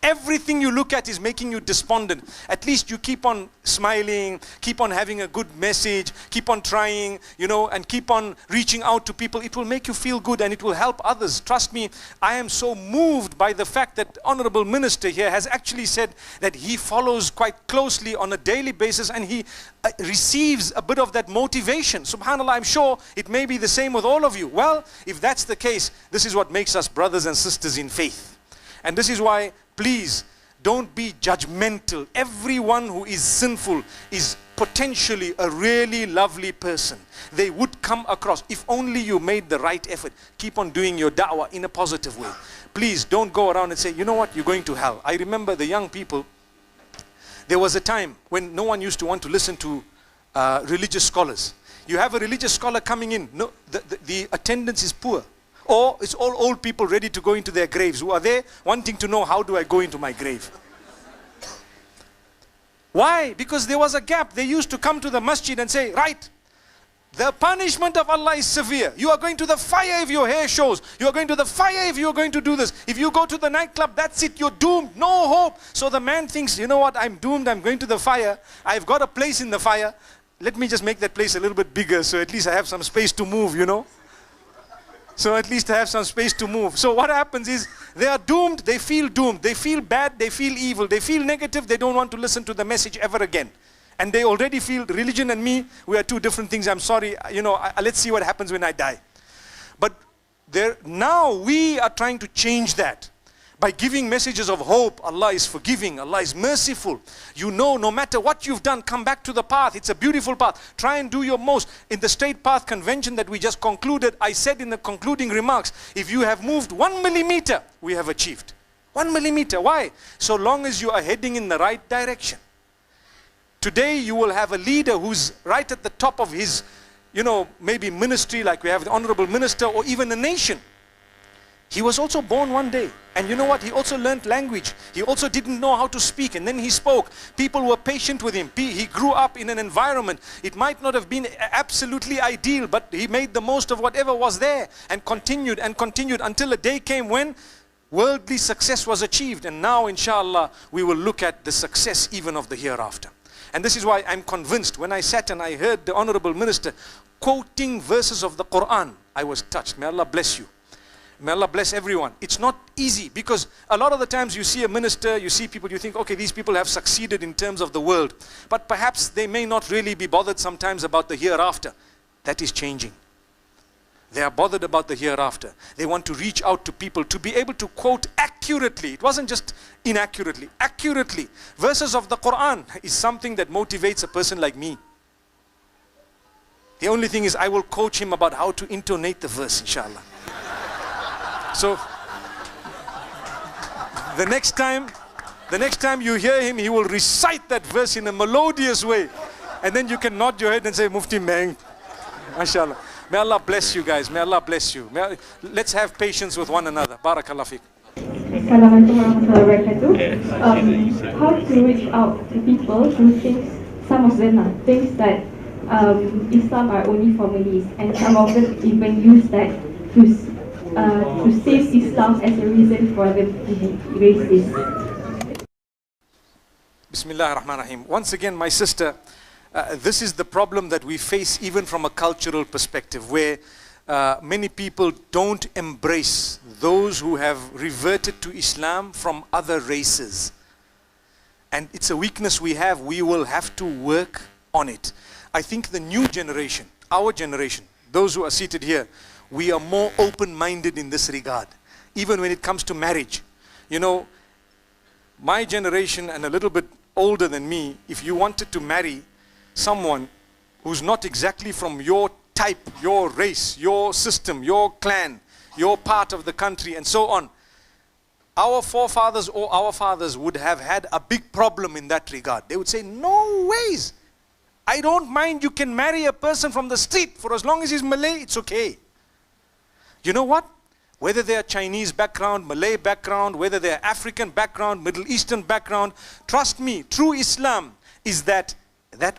[SPEAKER 1] Everything you look at is making you despondent. At least you keep on smiling, keep on having a good message, keep on trying, you know, and keep on reaching out to people. It will make you feel good and it will help others. Trust me, I am so moved by the fact that Honorable Minister here has actually said that he follows quite closely on a daily basis and he receives a bit of that motivation. SubhanAllah, I'm sure it may be the same with all of you. Well, if that's the case, this is what makes us brothers and sisters in faith. And this is why, please, don't be judgmental. Everyone who is sinful is potentially a really lovely person. They would come across, if only you made the right effort. Keep on doing your da'wah in a positive way. Please don't go around and say, you know what, you're going to hell. I remember the young people, there was a time when no one used to want to listen to religious scholars. You have a religious scholar coming in, no, the attendance is poor. Or it's all old people ready to go into their graves who are there wanting to know, how do I go into my grave? Why? Because there was a gap. They used to come to the masjid and say, right, the punishment of Allah is severe. You are going to the fire if your hair shows. You are going to the fire if you are going to do this. If you go to the nightclub, that's it, you're doomed. No hope. So the man thinks, you know what, I'm doomed, I'm going to the fire. I've got a place in the fire. Let me just make that place a little bit bigger so at least I have some space to move, you know. So at least I have some space to move. So what happens is, they are doomed, they feel bad, they feel evil, they feel negative, they don't want to listen to the message ever again. And they already feel religion and me, we are two different things, I'm sorry, you know, let's see what happens when I die. But now we are trying to change that. By giving messages of hope. Allah is forgiving, Allah is merciful. You know, no matter what you've done, come back to the path. It's a beautiful path. Try and do your most. In the Straight Path Convention that we just concluded, I said in the concluding remarks, if you have moved 1 millimeter, we have achieved. 1 millimeter. Why? So long as you are heading in the right direction. Today you will have a leader who's right at the top of his, you know, maybe ministry, like we have the Honorable Minister, or even a nation. He was also born one day, and you know what, he also learned language. He also didn't know how to speak, and then he spoke. People were patient with him. He grew up in an environment. It might not have been absolutely ideal, but he made the most of whatever was there and continued until a day came when worldly success was achieved. And now inshallah we will look at the success even of the hereafter. And this is why I'm convinced, when I sat and I heard the Honorable Minister quoting verses of the Quran, I was touched. May Allah bless you. May Allah bless everyone. It's not easy, because a lot of the times you see a minister, you see people, you think, okay, these people have succeeded in terms of the world. But perhaps they may not really be bothered sometimes about the hereafter. That is changing. They are bothered about the hereafter. They want to reach out to people, to be able to quote accurately. It wasn't just inaccurately, accurately. Verses of the Quran is something that motivates a person like me. The only thing is, I will coach him about how to intonate the verse, inshallah. So the next time you hear him, he will recite that verse in a melodious way, and then you can nod your head and say, Mufti Menk, MashaAllah. May Allah bless you guys. May Allah bless you. Let's have patience with one another. Barakallah fiqh.
[SPEAKER 7] Assalamualaikum warahmatullahi wabarakatuh. How to reach out to people who think, some of them thinks that Islam are only for Malays, and some of them even use that to save Islam as a reason for them to be racist.
[SPEAKER 1] Bismillah ar-Rahman ar-Rahim. Once again, my sister, this is the problem that we face even from a cultural perspective, where many people don't embrace those who have reverted to Islam from other races. And it's a weakness we have. We will have to work on it. I think the new generation, our generation, those who are seated here, we are more open-minded in this regard. Even when it comes to marriage. You know, my generation and a little bit older than me, if you wanted to marry someone who's not exactly from your type, your race, your system, your clan, your part of the country, and so on, our forefathers or our fathers would have had a big problem in that regard. They would say, no ways. I don't mind, you can marry a person from the street. For as long as he's Malay, it's okay. You know what? Whether they are Chinese background, Malay background, whether they are African background, Middle Eastern background, trust me, true Islam is that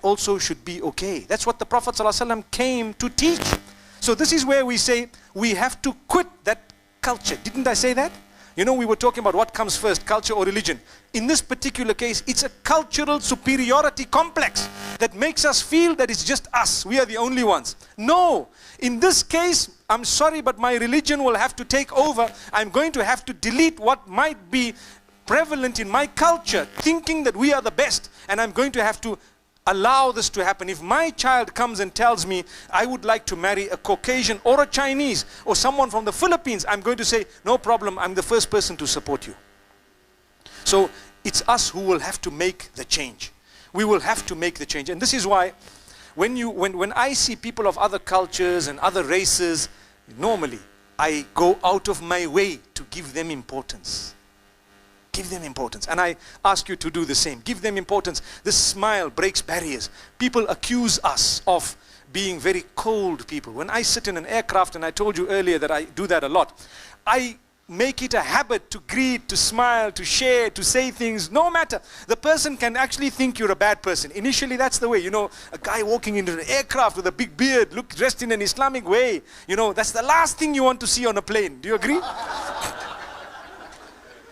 [SPEAKER 1] also should be okay. That's what the Prophet ﷺ came to teach. So this is where we say we have to quit that culture. Didn't I say that? You know, we were talking about what comes first, culture or religion. In this particular case, it's a cultural superiority complex that makes us feel that it's just us. We are the only ones. No. In this case, I'm sorry, but my religion will have to take over. I'm going to have to delete what might be prevalent in my culture, thinking that we are the best. And I'm going to have to allow this to happen. If my child comes and tells me, I would like to marry a Caucasian or a Chinese or someone from the Philippines, I'm going to say, no problem, I'm the first person to support you. So it's us who will have to make the change. We will have to make the change. And this is why when I see people of other cultures and other races, normally I go out of my way to give them importance. Give them importance. And I ask you to do the same. Give them importance. This smile breaks barriers. People accuse us of being very cold people. When I sit in an aircraft, and I told you earlier that I do that a lot, I make it a habit to greet, to smile, to share, to say things, no matter. The person can actually think you're a bad person. Initially, that's the way. You know, a guy walking into an aircraft with a big beard, dressed in an Islamic way, you know, that's the last thing you want to see on a plane. Do you agree?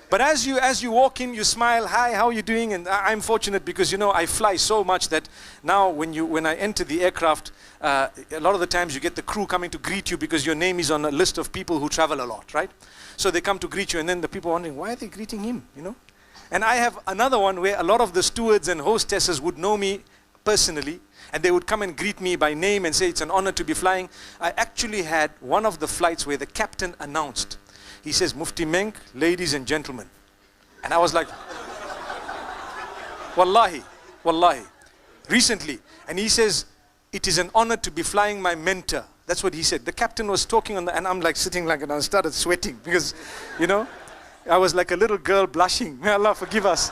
[SPEAKER 1] But as you walk in, you smile, hi, how are you doing? And I'm fortunate because, you know, I fly so much that now when I enter the aircraft, a lot of the times you get the crew coming to greet you because your name is on a list of people who travel a lot, right? So they come to greet you, and then the people are wondering, why are they greeting him, you know? And I have another one where a lot of the stewards and hostesses would know me personally, and they would come and greet me by name and say, it's an honor to be flying. I actually had one of the flights where the captain announced, he says, Mufti Menk, ladies and gentlemen. And I was like, wallahi, wallahi, recently. And he says, it is an honor to be flying my mentor. That's what he said. The captain was talking on and I'm like sitting like, and I started sweating because, you know, I was like a little girl blushing. May Allah forgive us.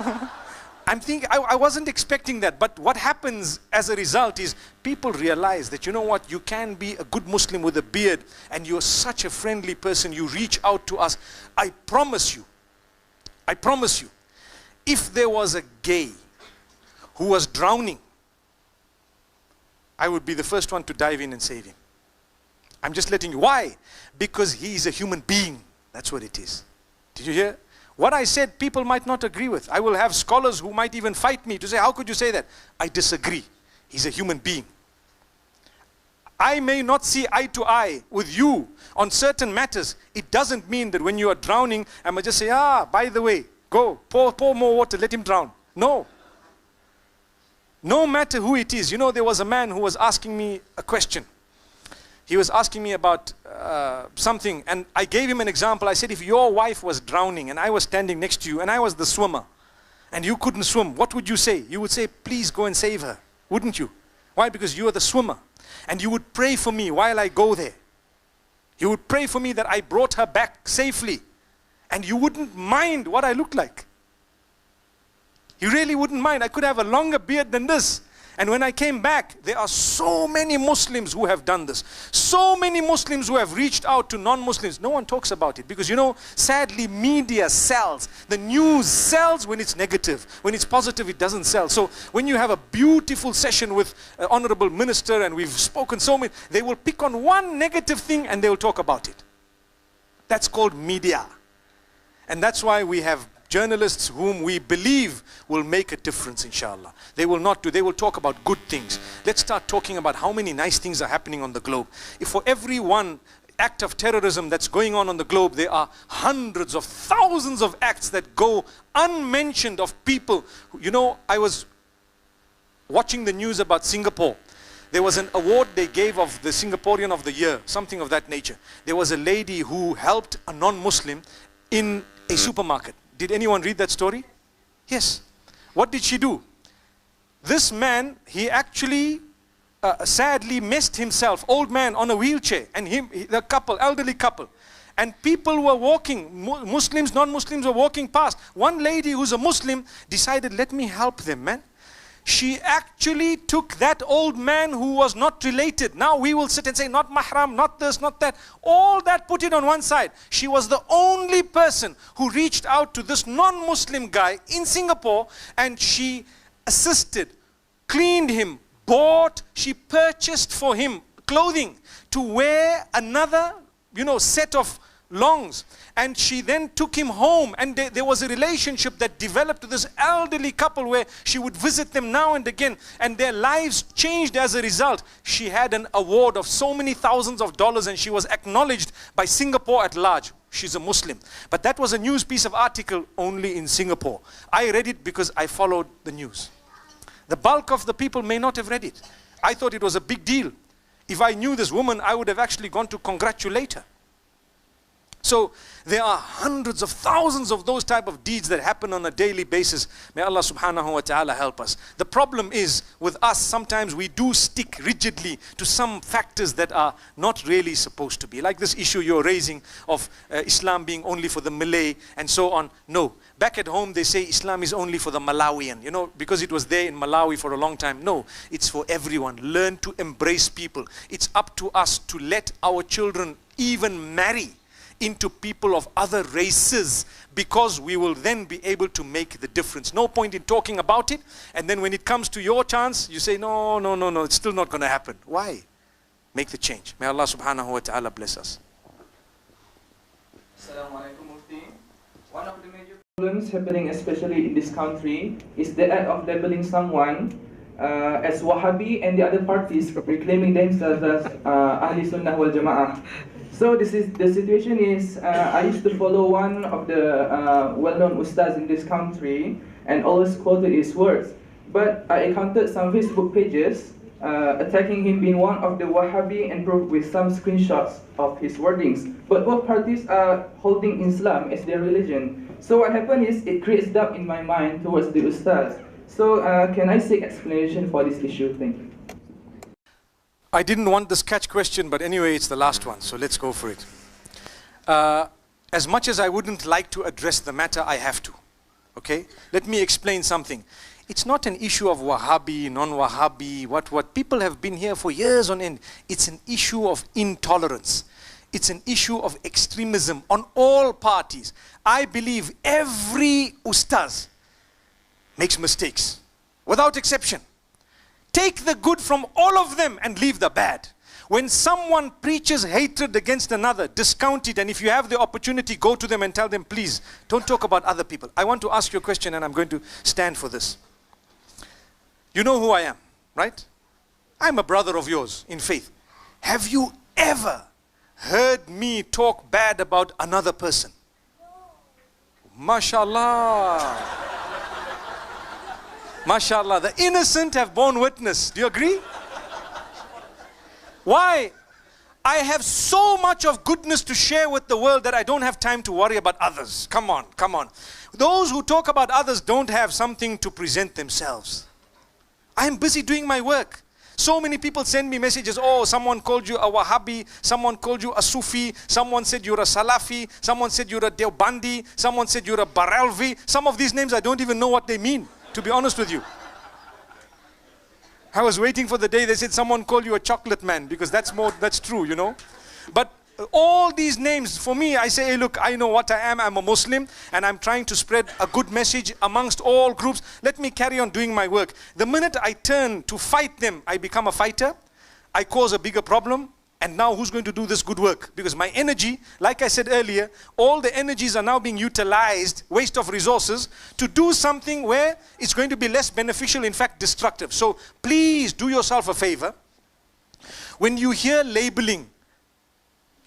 [SPEAKER 1] I'm thinking, I wasn't expecting that. But what happens as a result is people realize that, you know what, you can be a good Muslim with a beard and you're such a friendly person. You reach out to us. I promise you, if there was a gay who was drowning, I would be the first one to dive in and save him. I'm just letting you. Why? Because he is a human being. That's what it is. Did you hear? What I said, people might not agree with. I will have scholars who might even fight me to say, how could you say that? I disagree. He's a human being. I may not see eye to eye with you on certain matters. It doesn't mean that when you are drowning, I might just say, by the way, go, pour more water, let him drown. No. No matter who it is. You know, there was a man who was asking me a question. He was asking me about something, and I gave him an example. I said, if your wife was drowning and I was standing next to you and I was the swimmer and you couldn't swim, what would you say? You would say, please go and save her, wouldn't you? Why? Because you are the swimmer. And you would pray for me while I go there. You would pray for me that I brought her back safely. And you wouldn't mind what I looked like. You really wouldn't mind. I could have a longer beard than this. And when I came back, there are so many Muslims who have done this. So many Muslims who have reached out to non-Muslims. No one talks about it because, you know, sadly, media sells. The news sells when it's negative. When it's positive, it doesn't sell. So when you have a beautiful session with an honorable minister and we've spoken so many, they will pick on one negative thing and they will talk about it. That's called media. And that's why we have journalists whom we believe will make a difference, inshallah. They will not do, they will talk about good things. Let's start talking about how many nice things are happening on the globe. If for every one act of terrorism that's going on the globe, there are hundreds of thousands of acts that go unmentioned of people. You know, I was watching the news about Singapore. There was an award they gave of the Singaporean of the year, something of that nature. There was a lady who helped a non-Muslim in a supermarket. Did anyone read that story? Yes. What did she do? This man, he actually sadly messed himself, old man on a wheelchair, and the couple, elderly couple. And people were walking, Muslims, non-Muslims were walking past. One lady who's a Muslim decided, let me help them, man. She actually took that old man who was not related. Now we will sit and say, not mahram, not this, not that. All that, put it on one side. She was the only person who reached out to this non-Muslim guy in Singapore, and she assisted, cleaned him, bought, she purchased for him clothing to wear another, you know, set of longs. And she then took him home, and there was a relationship that developed to this elderly couple where she would visit them now and again, and their lives changed as a result. She had an award of so many thousands of dollars, and she was acknowledged by Singapore at large. She's a Muslim. But that was a news piece of article only in Singapore. I read it because I followed the news. The bulk of the people may not have read it. I thought it was a big deal. If I knew this woman, I would have actually gone to congratulate her. So there are hundreds of thousands of those type of deeds that happen on a daily basis. May Allah subhanahu wa ta'ala help us. The problem is with us, sometimes we do stick rigidly to some factors that are not really supposed to be. Like this issue you're raising of Islam being only for the Malay and so on. No. Back at home they say Islam is only for the Malawian, you know, because it was there in Malawi for a long time. No, it's for everyone. Learn to embrace people. It's up to us to let our children even marry into people of other races, because we will then be able to make the difference. No point in talking about it, and then when it comes to your chance, you say, no, it's still not going to happen. Why? Make the change. May Allah subhanahu wa ta'ala bless us.
[SPEAKER 8] Assalamu alaikum, Mufti. One of the major problems happening, especially in this country, is the act of labeling someone as Wahhabi and the other parties reclaiming themselves as Ahli Sunnah wal Jama'ah. So the situation is, I used to follow one of the well-known ustads in this country and always quoted his words. But I encountered some Facebook pages attacking him being one of the Wahhabi and proved with some screenshots of his wordings. But both parties are holding Islam as their religion. So what happened is, it creates doubt in my mind towards the ustads. So can I seek explanation for this issue? Thank you.
[SPEAKER 1] I didn't want this catch question, but anyway, it's the last one, so let's go for it. As much as I wouldn't like to address the matter, I have to. Okay? Let me explain something. It's not an issue of Wahhabi, non-Wahhabi, what. People have been here for years on end. It's an issue of intolerance. It's an issue of extremism on all parties. I believe every ustaz makes mistakes, without exception. Take the good from all of them and leave the bad. When someone preaches hatred against another, discount it, and if you have the opportunity, go to them and tell them, please, don't talk about other people. I want to ask you a question, and I'm going to stand for this. You know who I am, right? I'm a brother of yours in faith. Have you ever heard me talk bad about another person? MashaAllah. MashaAllah, the innocent have borne witness. Do you agree? Why? I have so much of goodness to share with the world that I don't have time to worry about others. Come on, come on. Those who talk about others don't have something to present themselves. I'm busy doing my work. So many people send me messages, oh, someone called you a Wahhabi, someone called you a Sufi, someone said you're a Salafi, someone said you're a Deobandi, someone said you're a Barelvi. Some of these names I don't even know what they mean, to be honest with you. I was waiting for the day they said someone call you a chocolate man, because that's true, you know. But all these names, for me, I say, hey, look, I know what I am. I'm a Muslim, and I'm trying to spread a good message amongst all groups. Let me carry on doing my work. The minute I turn to fight them, I become a fighter. I cause a bigger problem. And now who's going to do this good work? Because my energy, like I said earlier, all the energies are now being utilized, waste of resources, to do something where it's going to be less beneficial, in fact destructive. So please do yourself a favor. When you hear labeling,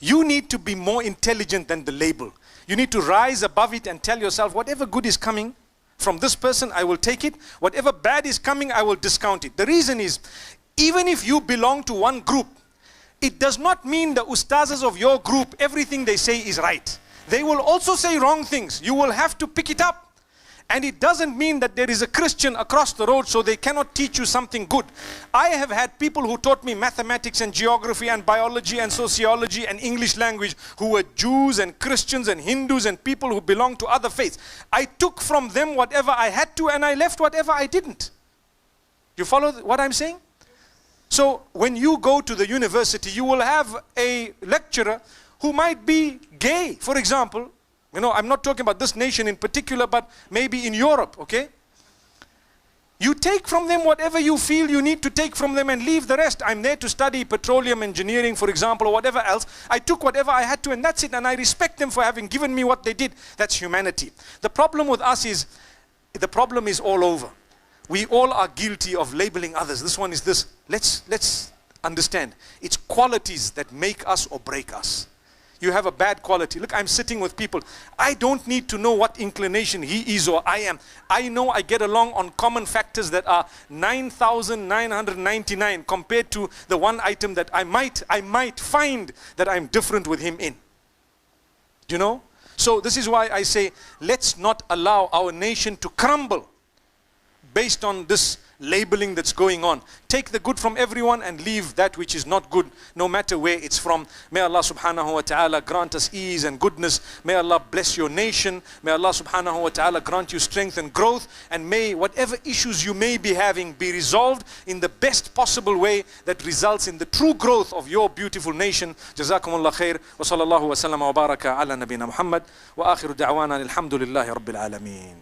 [SPEAKER 1] you need to be more intelligent than the label. You need to rise above it and tell yourself, whatever good is coming from this person, I will take it. Whatever bad is coming, I will discount it. The reason is, even if you belong to one group, it does not mean the ustazas of your group, everything they say is right. They will also say wrong things. You will have to pick it up. And it doesn't mean that there is a Christian across the road so they cannot teach you something good. I have had people who taught me mathematics and geography and biology and sociology and English language who were Jews and Christians and Hindus and people who belong to other faiths. I took from them whatever I had to and I left whatever I didn't. You follow what I'm saying? So when you go to the university, you will have a lecturer who might be gay, for example. You know, I'm not talking about this nation in particular, but maybe in Europe, okay? You take from them whatever you feel you need to take from them and leave the rest. I'm there to study petroleum engineering, for example, or whatever else. I took whatever I had to and that's it. And I respect them for having given me what they did. That's humanity. The problem with us is, the problem is all over. We all are guilty of labeling others. This one is this. Let's understand. It's qualities that make us or break us. You have a bad quality. Look, I'm sitting with people. I don't need to know what inclination he is or I am. I know I get along on common factors that are 9,999 compared to the one item that I might find that I'm different with him in. Do you know? So this is why I say, let's not allow our nation to crumble based on this labeling that's going on. Take the good from everyone and leave that which is not good, no matter where it's from. May Allah subhanahu wa ta'ala grant us ease and goodness. May Allah bless your nation. May Allah subhanahu wa ta'ala grant you strength and growth. And may whatever issues you may be having be resolved in the best possible way that results in the true growth of your beautiful nation. Jazakumullah khair. Wa sallallahu wa sallam wa baraka ala nabina Muhammad. Wa akhiru da'wana alhamdulillahi rabbil alameen.